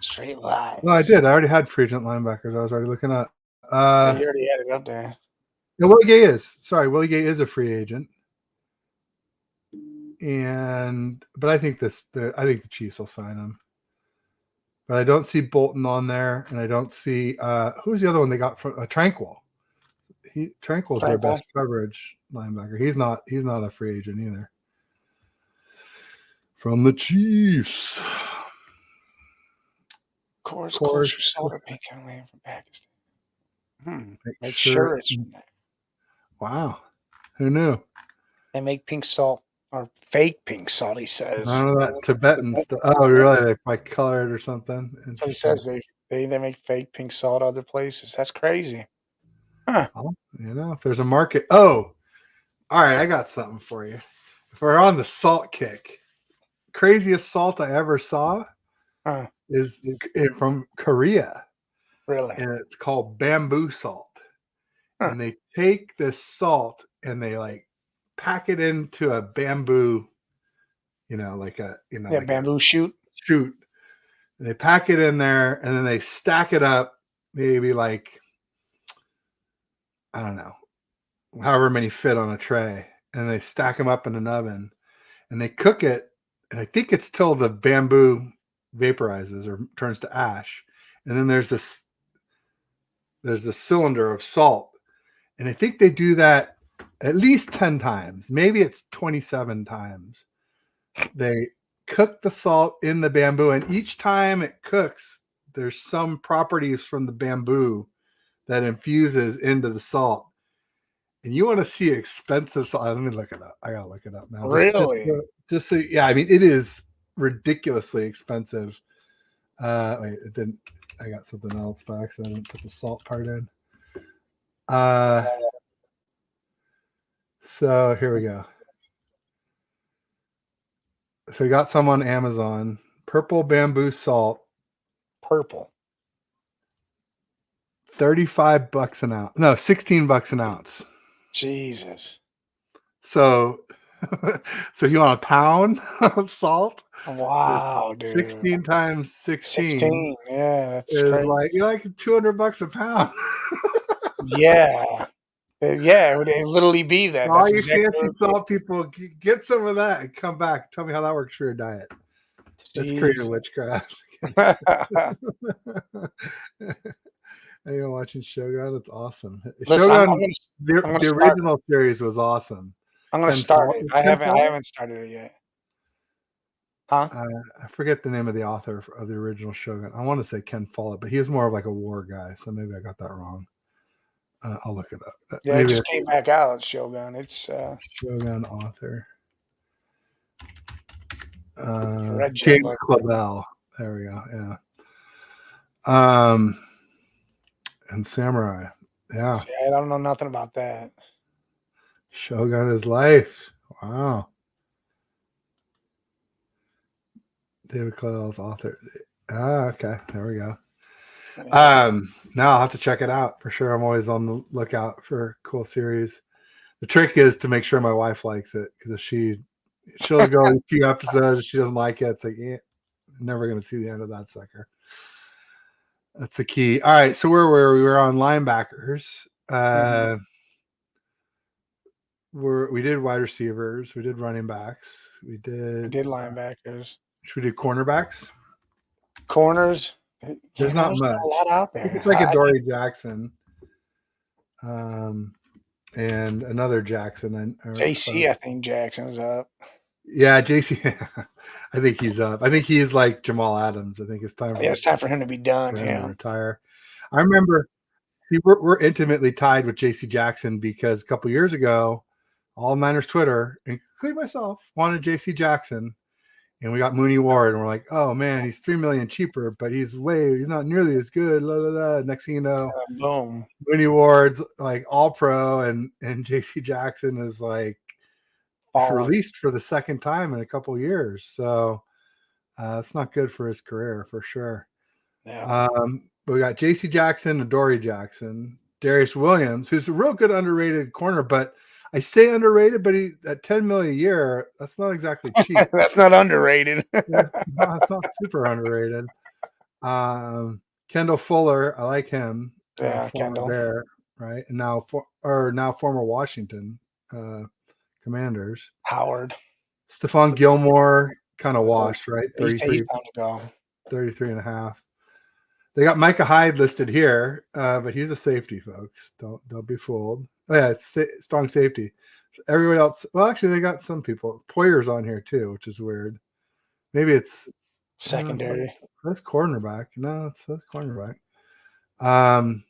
Straight lies. No, I did. I already had free agent linebackers. I was already looking up. You already had it up there. No, Willie Gay is a free agent. But I think the Chiefs will sign him. But I don't see Bolton on there, and I don't see who's the other one they got from Tranquil. Tranquil's their best coverage linebacker. He's not a free agent either. From the Chiefs. Course pink Himalayan from Pakistan. Make sure it's from there. Wow. Who knew? They make pink salt or fake pink salt, he says. None of that Tibetan stuff. Oh, really? They like color it or something? So he says they make fake pink salt other places. That's crazy. Huh. Well, if there's a market. Oh, all right. I got something for you. If we're on the salt kick, craziest salt I ever saw is from Korea. Really? And it's called bamboo salt. And they take this salt and they like pack it into a bamboo, bamboo shoot. And they pack it in there and then they stack it up, maybe like, I don't know, however many fit on a tray, and they stack them up in an oven and they cook it. And I think it's till the bamboo vaporizes or turns to ash. And then there's this cylinder of salt. And I think they do that at least 10 times. Maybe it's 27 times. They cook the salt in the bamboo, and each time it cooks, there's some properties from the bamboo that infuses into the salt. And you want to see expensive salt. Let me look it up. I got to look it up now. Really? Just so, yeah, I mean, it is ridiculously expensive. Wait, it didn't. I got something else back, so I didn't put the salt part in. So here we go. So we got some on Amazon. Purple bamboo salt purple. $35 an ounce. No, $16 an ounce. Jesus. So, so you want a pound of salt? Wow, dude. 16 times 16 Yeah, that's is crazy. like $200 a pound. Yeah. Yeah, it would literally be that. All That's you exactly fancy what it salt people, get some of that and come back. Tell me how that works for your diet. That's creative Jesus. witchcraft. Are you watching Shogun? It's awesome. Listen, Shogun, I'm gonna the start it. original series was awesome. I'm gonna Ken start Follett. it. Ken I Follett? haven't started it yet. Huh? I forget the name of the author of the original Shogun. I want to say Ken Follett, but he was more of like a war guy, so maybe I got that wrong. I'll look it up. Yeah, it Maybe just came back out, Shogun. It's Shogun author. Red James Jet. Clavell. There we go. Yeah. And Samurai. Yeah. See, I don't know nothing about that. Shogun is life. Wow. David Clavell's author. Okay. There we go. Yeah. Now I'll have to check it out for sure. I'm always on the lookout for cool series. The trick is to make sure my wife likes it, because if she'll go a few episodes, if she doesn't like it, it's like, never going to see the end of that sucker. That's the key. All right, so where were we? We were on linebackers. We did wide receivers. We did running backs. We did linebackers. Should we do cornerbacks? Corners. There's not much. A lot out there. It's like a Dory Jackson. And another Jackson. JC, I think Jackson's up. Yeah, JC. I think he's up. I think he's like Jamal Adams. I think it's time. It's time for him to be done. To retire. I remember. See, we're intimately tied with JC Jackson because a couple years ago, all Niners Twitter, including myself, wanted JC Jackson, and we got Mooney Ward, and we're like, oh man, he's $3 million cheaper, but he's not nearly as good. Blah, blah, blah. Next thing you know, boom, Mooney Ward's like all pro, and JC Jackson is like released for the second time in a couple of years. So it's not good for his career for sure. Yeah. But we got JC Jackson, Adoree Jackson, Darius Williams, who's a real good underrated corner, but I say underrated, but he at $10 million a year, that's not exactly cheap. That's not underrated. It's not super underrated. Kendall Fuller, I like him. Yeah, Kendall. There, right? And now former Washington Commanders. Howard. Stephon Gilmore, kind of washed, right? 33. He's time to go. 33 and a half. They got Micah Hyde listed here, but he's a safety, folks. Don't be fooled. Oh yeah, it's strong safety. Everybody else, well, actually, they got some people. Poyer's on here too, which is weird. Maybe it's secondary. That's cornerback. No, it says cornerback. Avonte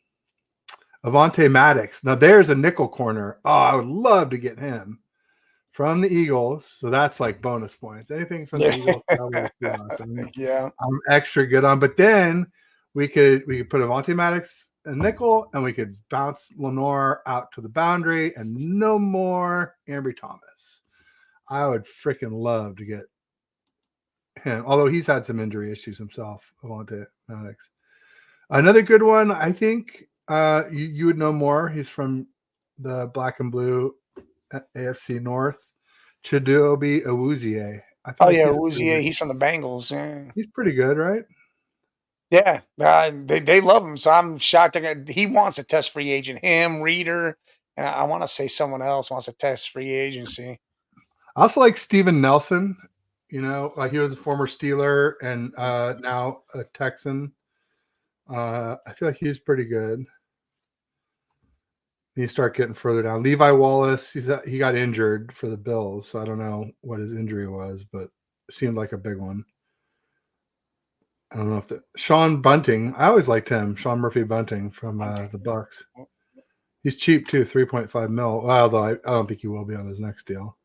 Maddox. Now there's a nickel corner. Oh, I would love to get him from the Eagles. So that's like bonus points. Anything from the Eagles. Yeah, I'm extra good on. But then we could put Avonte Maddox a nickel, and we could bounce Lenore out to the boundary, and no more Ambry Thomas. I would freaking love to get him, although he's had some injury issues himself, Avonte Maddox. Another good one, I think you would know more. He's from the black and blue AFC North. Chidobe Awuzie. Awuzie. He's from the Bengals. Yeah. He's pretty good, right? Yeah, they love him. So I'm shocked. He wants to test free agent. Him, Reader, and I want to say someone else wants to test free agency. I also like Steven Nelson. You know, like he was a former Steeler and now a Texan. I feel like he's pretty good. You start getting further down. Levi Wallace, he got injured for the Bills, so I don't know what his injury was, but it seemed like a big one. I don't know if Sean Bunting. I always liked him. Sean Murphy Bunting from the Bucks. He's cheap too, 3.5 mil. Well, although I don't think he will be on his next deal.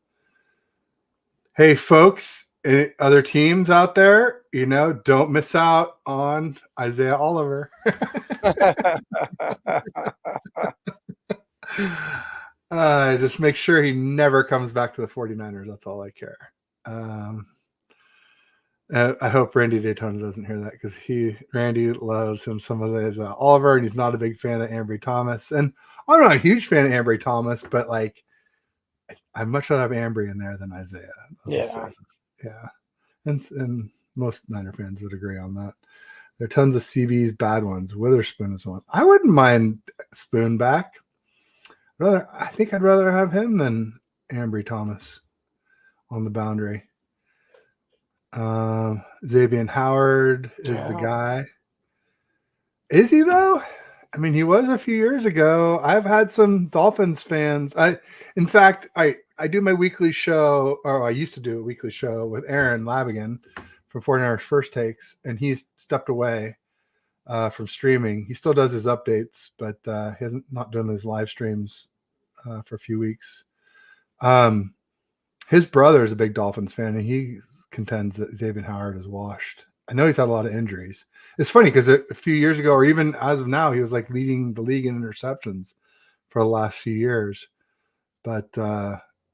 Hey, folks, any other teams out there? You know, don't miss out on Isaiah Oliver. Just make sure he never comes back to the 49ers. That's all I care. I hope Randy Daytona doesn't hear that because Randy loves him some of his Oliver, and he's not a big fan of Ambry Thomas. And I'm not a huge fan of Ambry Thomas, but like I'd much rather have Ambry in there than Isaiah. Yeah. Yeah. And most Niner fans would agree on that. There are tons of CBs, bad ones. Witherspoon is one. I wouldn't mind Spoon back. I think I'd rather have him than Ambry Thomas on the boundary. Xavier Howard is the guy. Is he though? I mean, he was a few years ago. I've had some Dolphins fans. In fact, I do my weekly show, or I used to do a weekly show with Aaron Lavigan from 49ers First Takes, and he's stepped away from streaming. He still does his updates, but he hasn't not done his live streams for a few weeks. His brother is a big Dolphins fan, and he contends that Xavier Howard is washed. I know he's had a lot of injuries. It's funny because a few years ago, or even as of now, he was like leading the league in interceptions for the last few years. But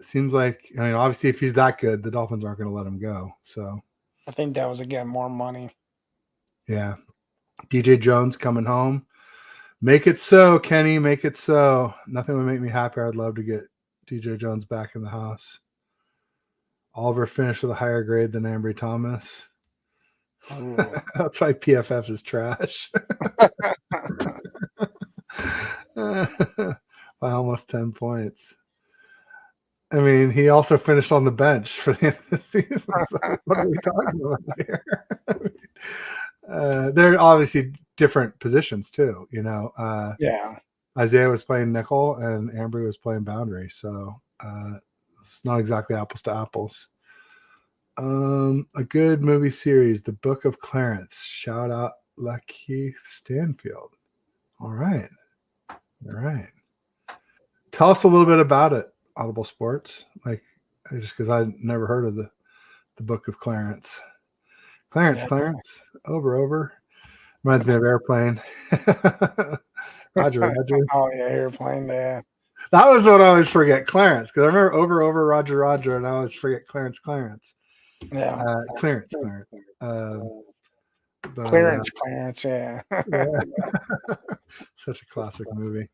seems like, I mean, obviously, if he's that good, the Dolphins aren't going to let him go. So I think that was, again, more money. Yeah. DJ Jones coming home. Make it so, Kenny. Make it so. Nothing would make me happier. I'd love to get DJ Jones back in the house. Oliver finished with a higher grade than Ambry Thomas. That's why PFF is trash. By almost 10 points. I mean, he also finished on the bench for the end of the season. So what are we talking about here? They're obviously different positions too, you know. Yeah. Isaiah was playing nickel and Ambry was playing boundary, so it's not exactly apples to apples. A good movie series, The Book of Clarence. Shout out Lakeith Stanfield. All right. Tell us a little bit about it, Audible Sports. Like, just because I never heard of the Book of Clarence. Clarence. Over. Reminds me of Airplane. Roger. Oh yeah, Airplane. Yeah. That was what I always forget, Clarence, because I remember over, Roger, and I always forget Clarence. Yeah. Clarence. Clarence, yeah. Such a classic movie.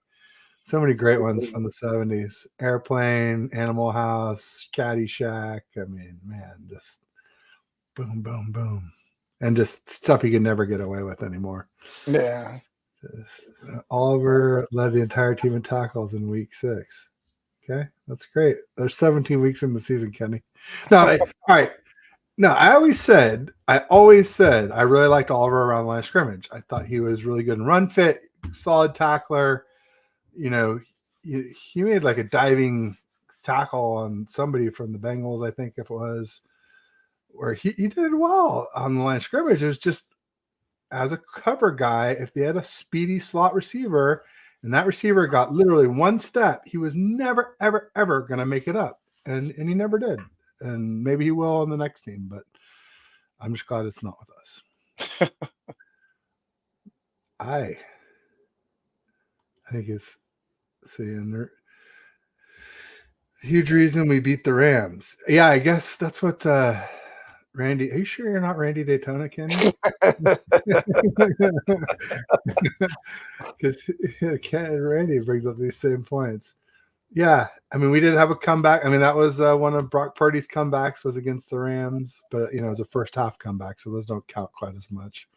So many great ones from the 70s. Airplane, Animal House, Caddyshack. I mean, man, just boom, boom, boom. And just stuff you can never get away with anymore. Yeah. Oliver led the entire team in tackles in week 6. Okay, that's great. There's 17 weeks in the season, Kenny. No, all right. No, I always said I really liked Oliver around the line of scrimmage. I thought he was really good and run fit, solid tackler. You know, he made like a diving tackle on somebody from the Bengals, I think, if it was, where he did well on the line of scrimmage. It was just as a cover guy, if they had a speedy slot receiver and that receiver got literally one step, he was never, ever, ever going to make it up. And he never did. And maybe he will on the next team, but I'm just glad it's not with us. I think it's huge reason we beat the Rams. Yeah, I guess that's what Randy. Are you sure you're not Randy Daytona, Kenny? Because Randy brings up these same points. Yeah, I mean, we did have a comeback. I mean, that was one of Brock Purdy's comebacks was against the Rams, but it was a first half comeback, so those don't count quite as much.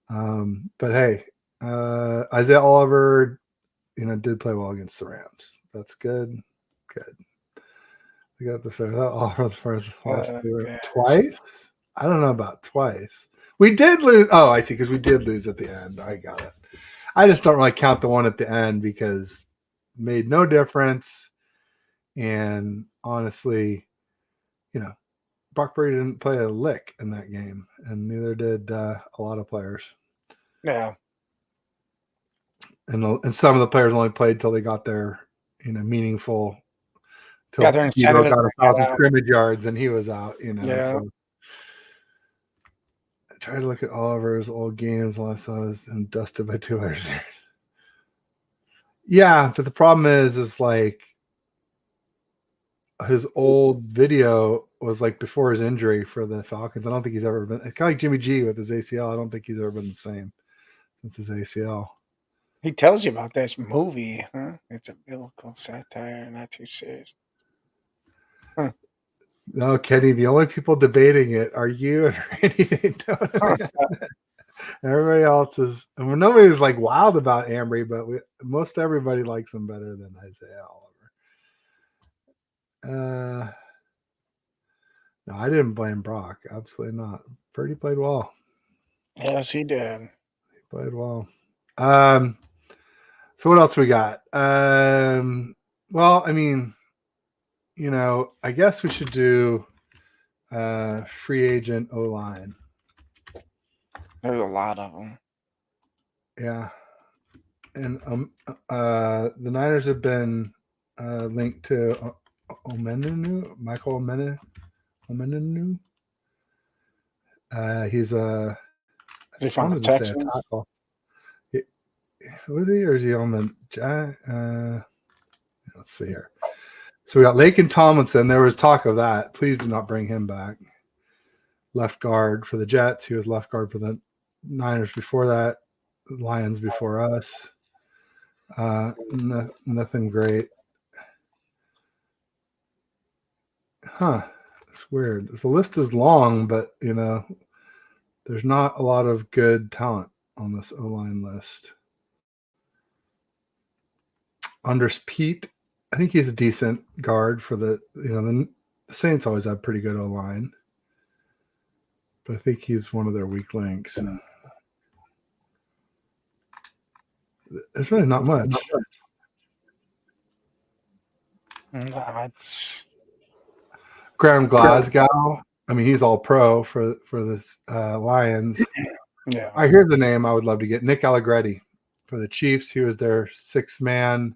But hey, Isaiah Oliver, did play well against the Rams. That's good. We got this Oliver the first twice. I don't know about twice. We did lose. Oh, I see, because we did lose at the end. I got it. I just don't really count the one at the end because made no difference. And honestly, Brock Purdy didn't play a lick in that game, and neither did a lot of players. Yeah. And some of the players only played till they got their, meaningful. Got their incentive. Got 1,000 scrimmage yards, and he was out. Yeah. So I tried to look at Oliver's old games. All I saw was him dusted by 2 players. Yeah, but the problem is like his old video was like before his injury for the Falcons. I don't think he's ever been kind of like Jimmy G with his ACL. I don't think he's ever been the same since his ACL. He tells you about this movie, huh? It's a biblical satire, not too serious. Huh. No, Kenny, the only people debating it are you and Randy Daytona. Everybody else is, nobody's like wild about Ambry, but most everybody likes him better than Isaiah Oliver. No, I didn't blame Brock. Absolutely not. Purdy played well. Yes, he did. He played well. So what else we got? Well, I mean, I guess we should do free agent O-line. There's a lot of them. Yeah. And the Niners have been linked to Michael Omenunu. He's a from the Texans. Tackle. Was he, or is he on the let's see here. So we got Laken Tomlinson. There was talk of that. Please do not bring him back. Left guard for the Jets. He was left guard for the Niners before that. Lions before us. Nothing great. Huh. It's weird. The list is long, but there's not a lot of good talent on this O-line list. Anders Pete, I think he's a decent guard for the Saints always have pretty good O-line, but I think he's one of their weak links. There's really not much. Graham Glasgow. I mean, he's all pro for this Lions. Yeah, I hear the name. I would love to get Nick Allegretti for the Chiefs. He was their sixth man,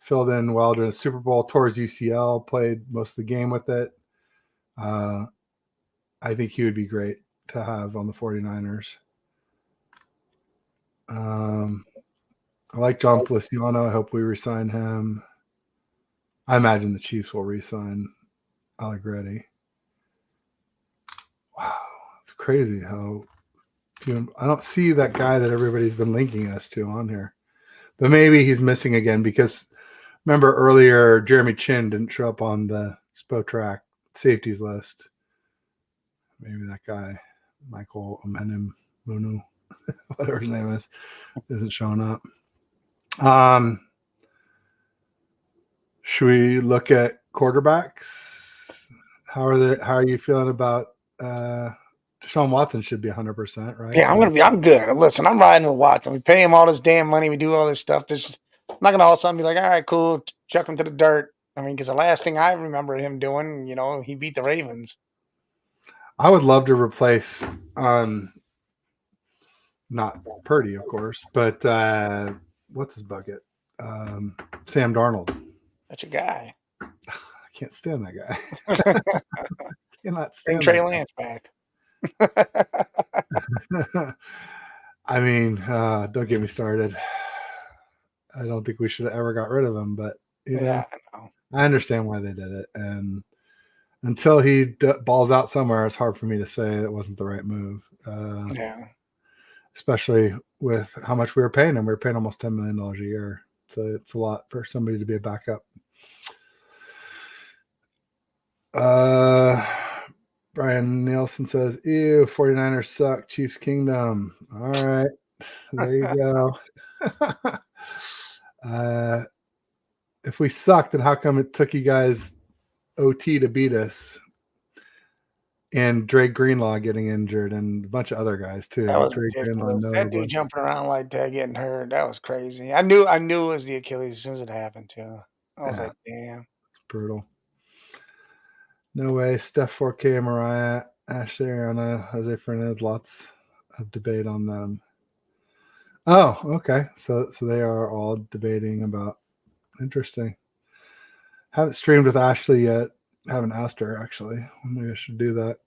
filled in well during the Super Bowl, tore his UCL, played most of the game with it. I think he would be great to have on the 49ers. I like John Feliciano. I hope we re-sign him. I imagine the Chiefs will re-sign Allegretti. Wow, it's crazy how I don't see that guy that everybody's been linking us to on here. But maybe he's missing again because remember earlier Jeremy Chin didn't show up on the Spotrac safeties list. Maybe that guy, Michael Omenunu, whatever his name is, isn't showing up. Should we look at quarterbacks? How are you feeling about Deshaun Watson? Should be 100%, right? Yeah, I'm good. Listen, I'm riding with Watson. We pay him all this damn money. We do all this stuff. I'm not gonna all of a sudden be like, all right, cool, chuck him to the dirt. I mean, because the last thing I remember him doing, he beat the Ravens. I would love to replace not Purdy, of course, but what's his bucket? Sam Darnold. That's your guy. I can't stand that guy. Cannot stand Trey Lance back. I mean, don't get me started. I don't think we should have ever got rid of him, but I know. I understand why they did it, and until he balls out somewhere, it's hard for me to say that wasn't the right move. Yeah, especially with how much we were paying him. We were paying almost $10 million a year, so it's a lot for somebody to be a backup. Brian Nielsen says, ew, 49ers suck. Chiefs Kingdom. All right. There you go. If we suck, then how come it took you guys OT to beat us? And Drake Greenlaw getting injured and a bunch of other guys too. That was Drake ridiculous. That dude jumping around like that, getting hurt. That was crazy. I knew it was the Achilles as soon as it happened too. I was like, damn. It's brutal. No way. Steph 4K, Mariah, Ashley, Ariana, Jose Fernandez, lots of debate on them. Oh, okay. So they are all debating about. Interesting. Haven't streamed with Ashley yet. Haven't asked her actually. Maybe I should do that.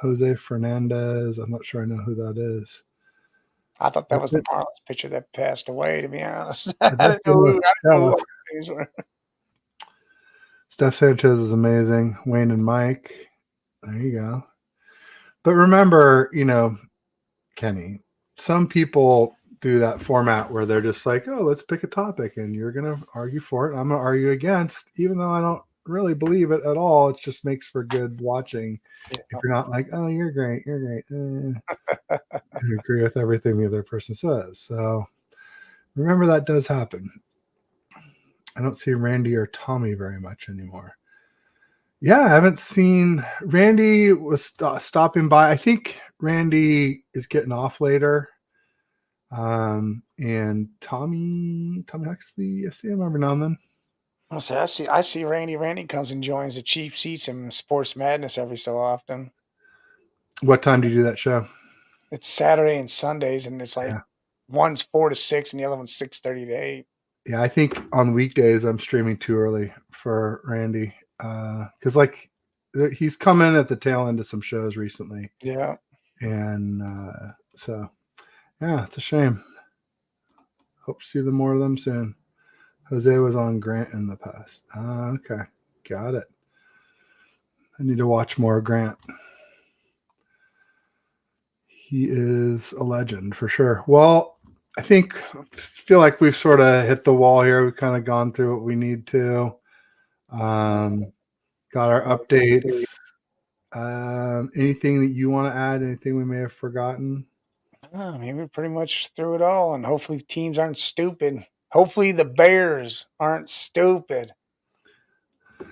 Jose Fernandez. I'm not sure I know who that is. I thought that was the Marlins pitcher that passed away, to be honest. I didn't know who these were. Steph Sanchez is amazing. Wayne and Mike. There you go. But remember, Kenny, some people do that format where they're just like, oh, let's pick a topic and you're going to argue for it. I'm going to argue against, even though I don't really believe it at all. It just makes for good watching. Yeah. If you're not like, oh, you're great. I agree with everything the other person says. So remember that does happen. I don't see Randy or Tommy very much anymore. Yeah, I haven't seen Randy was stopping by. I think Randy is getting off later. And Tommy Huxley, I see him every now and then. I see Randy. Randy comes and joins the cheap seats and Sports Madness every so often. What time do you do that show? It's Saturday and Sundays, and it's like one's 4 to 6 and the other one's 6:30 to 8. Yeah, I think on weekdays I'm streaming too early for Randy. Because like he's come in at the tail end of some shows recently. Yeah. And so yeah, it's a shame. Hope to see more of them soon. Jose was on Grant in the past. Okay. Got it. I need to watch more of Grant. He is a legend for sure. Well, I feel like we've sort of hit the wall here. We've kind of gone through what we need to. Got our updates. Anything that you want to add? Anything we may have forgotten? I mean, we pretty much threw it all, and hopefully teams aren't stupid. Hopefully the Bears aren't stupid.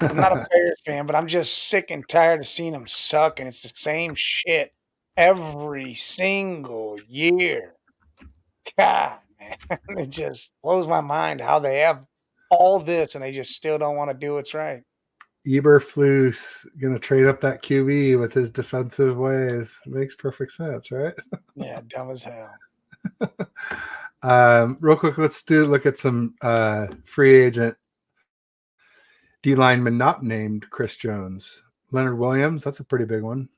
I'm not a Bears fan, but I'm just sick and tired of seeing them suck, and it's the same shit every single year. God, man, it just blows my mind how they have all this and they just still don't want to do what's right. Eberflus gonna trade up that QB with his defensive ways. Makes perfect sense, right? Yeah, dumb as hell. Real quick, let's look at some free agent D lineman not named Chris Jones. Leonard Williams, that's a pretty big one.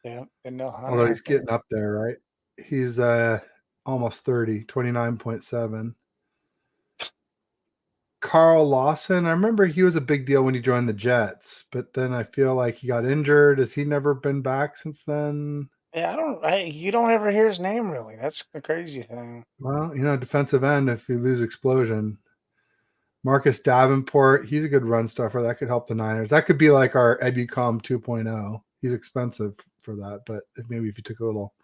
Yeah, didn't know. Although he's getting up there, right? He's almost 30, 29.7. Carl Lawson, I remember he was a big deal when he joined the Jets, but then I feel like he got injured. Has he never been back since then? Yeah, you don't ever hear his name really. That's the crazy thing. Well, defensive end, if you lose explosion. Marcus Davenport, he's a good run stuffer. That could help the Niners. That could be like our Educom 2.0. He's expensive for that, but maybe if you took a little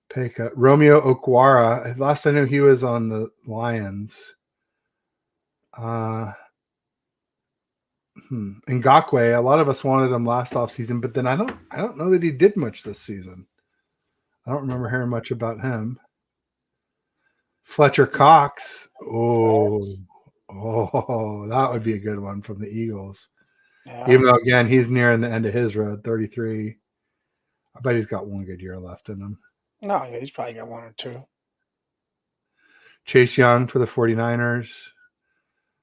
pay cut. Romeo Okwara, last I knew he was on the Lions. Ngakwe, a lot of us wanted him last offseason, but then I don't know that he did much this season. I don't remember hearing much about him. Fletcher Cox. Oh, that would be a good one from the Eagles. Yeah. Even though, again, he's nearing the end of his road, 33. I bet he's got one good year left in him. No, yeah, he's probably got one or two. Chase Young for the 49ers.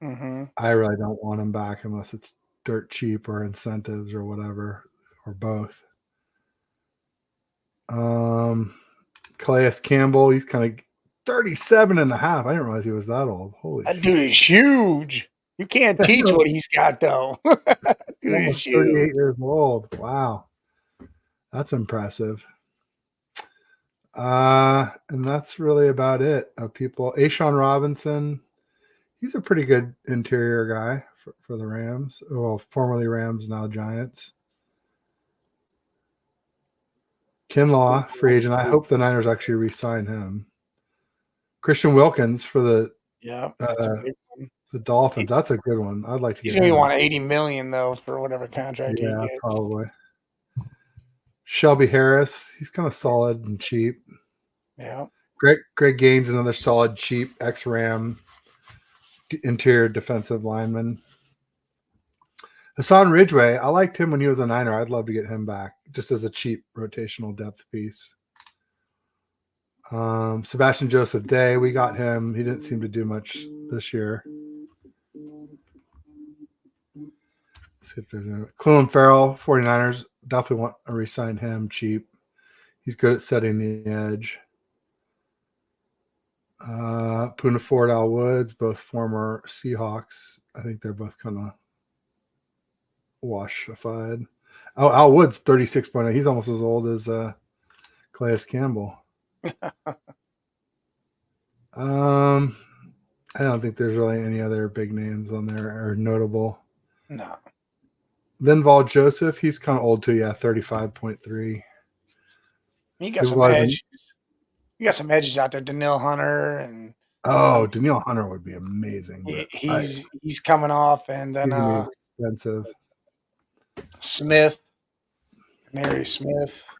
Mm-hmm. I really don't want him back unless it's dirt cheap or incentives or whatever, or both. Calais Campbell, he's kind of 37 and a half. I didn't realize he was that old. Holy shit. That dude is huge. You can't teach what he's got, though. Dude, almost 38 years old. Wow. That's impressive. And that's really about it. People, Ashawn Robinson, he's a pretty good interior guy for the Rams. Well, formerly Rams, now Giants. Kinlaw, free agent. I hope the Niners actually re-sign him. Christian Wilkins for the the Dolphins. That's a good one. I'd like to get him. He's going to want $80 million, though, for whatever contract he gets. Yeah, probably. Shelby Harris, he's kind of solid and cheap. Yeah. Greg Gaines, another solid, cheap ex-Ram interior defensive lineman. Hassan Ridgeway, I liked him when he was a Niner. I'd love to get him back just as a cheap rotational depth piece. Sebastian Joseph Day, we got him. He didn't seem to do much this year. Let's see if there's a Clelin Ferrell, 49ers. Definitely want to re-sign him cheap. He's good at setting the edge. Poona Ford, Al Woods, both former Seahawks. I think they're both kind of washified. Oh, Al Wood's 36.8. He's almost as old as Calais Campbell. I don't think there's really any other big names on there or notable. No. Linval Joseph, he's kind of old too. Yeah, 35.3. You got some edges. You got some edges out there. Daniil Hunter and Daniil Hunter would be amazing. He's coming off, and then expensive. Smith, Nary Smith.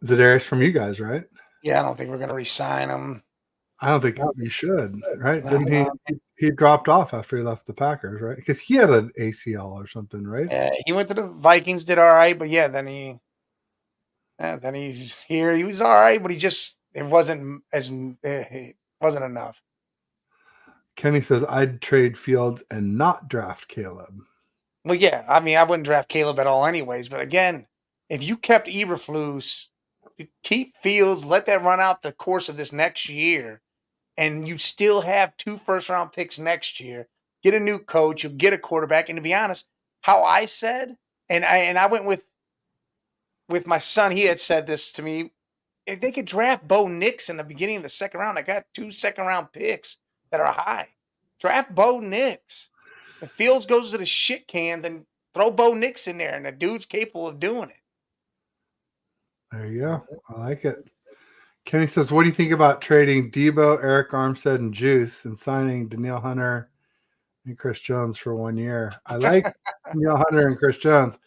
Zedarius from you guys, right? Yeah, I don't think we're going to re-sign him. I don't think you should, right? Didn't he dropped off after he left the Packers, right? Because he had an ACL or something, right? Yeah, he went to the Vikings, did all right, but yeah, then he's here. He was all right, but it wasn't enough. Kenny says I'd trade Fields and not draft Caleb. Well, yeah, I mean, I wouldn't draft Caleb at all anyways, but again, if you kept Eberflus, keep Fields, let that run out the course of this next year, and you still have 2 first-round picks next year. Get a new coach, you'll get a quarterback. And to be honest, how I said, and I went with my son, he had said this to me, if they could draft Bo Nix in the beginning of the second round, I got 2 second-round picks that are high. Draft Bo Nix. If Fields goes to the shit can, then throw Bo Nix in there, and the dude's capable of doing it. There you go. I like it. Kenny says, what do you think about trading Debo, Eric Armstead, and Juice and signing Daniil Hunter and Chris Jones for 1 year? I like Daniil Hunter and Chris Jones.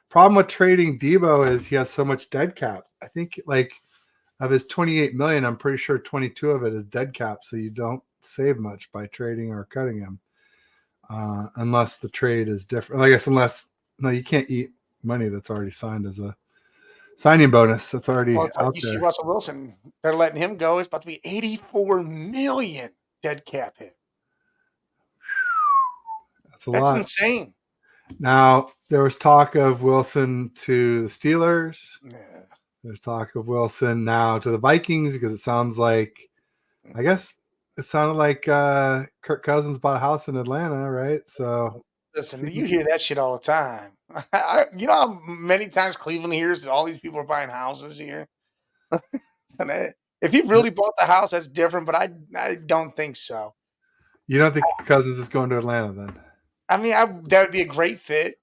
Problem with trading Debo is he has so much dead cap. I think of his $28 million, I'm pretty sure 22 of it is dead cap, so you don't save much by trading or cutting him. Unless the trade is different. I guess you can't eat money that's already signed as a signing bonus. That's already out there. You see Russell Wilson, they're letting him go. It's about to be $84 million dead cap hit. That's a lot. That's insane. Now, there was talk of Wilson to the Steelers. Yeah. There's talk of Wilson now to the Vikings because it sounds like, I guess it sounded like Kirk Cousins bought a house in Atlanta, right? So listen, you hear that shit all the time. You know how many times Cleveland hears that all these people are buying houses here? If he really bought the house, that's different, but I don't think so. You don't think Cousins is going to Atlanta then? I mean, that would be a great fit.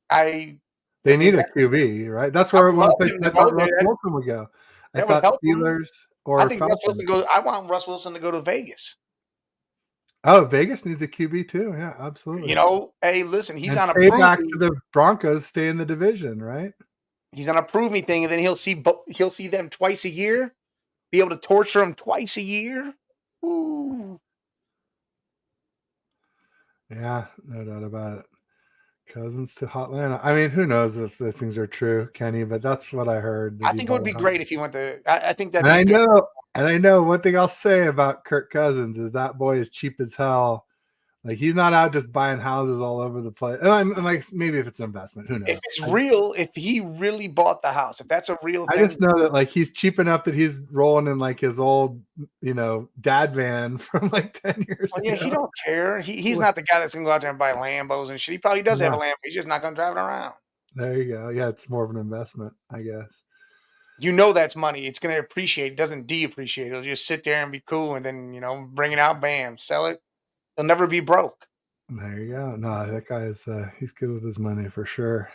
They need a QB, right? That's where Russell Wilson would go. I thought Steelers or I think Russ Wilson goes. I want Russ Wilson to go to Vegas. Oh, Vegas needs a QB too. Yeah, absolutely. You know, hey, listen, he's on a prove back to the Broncos, stay in the division, right? He's on a prove me thing, and then he'll see them twice a year, be able to torture them twice a year. Ooh. Yeah, no doubt about it. Cousins to Hotlanta. I mean, who knows if those things are true, Kenny? But that's what I heard. I think it would be great if he went to. I think that. I know. One thing I'll say about Kirk Cousins is that boy is cheap as hell. Like he's not out just buying houses all over the place. And I'm like, maybe if it's an investment, who knows? If it's real, if he really bought the house, if that's a real thing. I just know that like he's cheap enough that he's rolling in like his old, dad van from like 10 years ago. He don't care. He's not the guy that's gonna go out there and buy Lambos and shit. He probably does have a Lambo. He's just not gonna drive it around. There you go. Yeah, it's more of an investment, I guess. That's money. It's going to appreciate. It doesn't depreciate. It'll just sit there and be cool. And then, bring it out, bam, sell it. He'll never be broke. There you go. No, that guy is, he's good with his money for sure.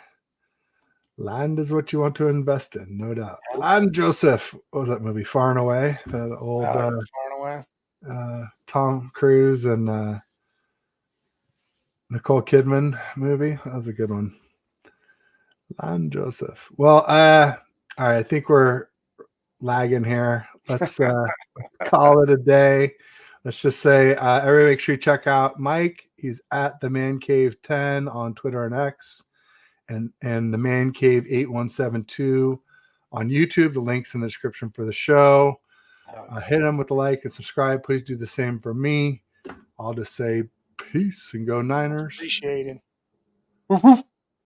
Land is what you want to invest in, no doubt. Land Joseph. What was that movie? Far and Away? That old Far and Away. Tom Cruise and Nicole Kidman movie. That was a good one. Land Joseph. Well, all right, I think we're lagging here. Let's call it a day. Let's just say, everybody make sure you check out Mike. He's at the Man Cave 10 on Twitter and X, and the Man Cave 8172 on YouTube. The link's in the description for the show. Hit him with a like and subscribe. Please do the same for me. I'll just say peace and go Niners. Appreciate it.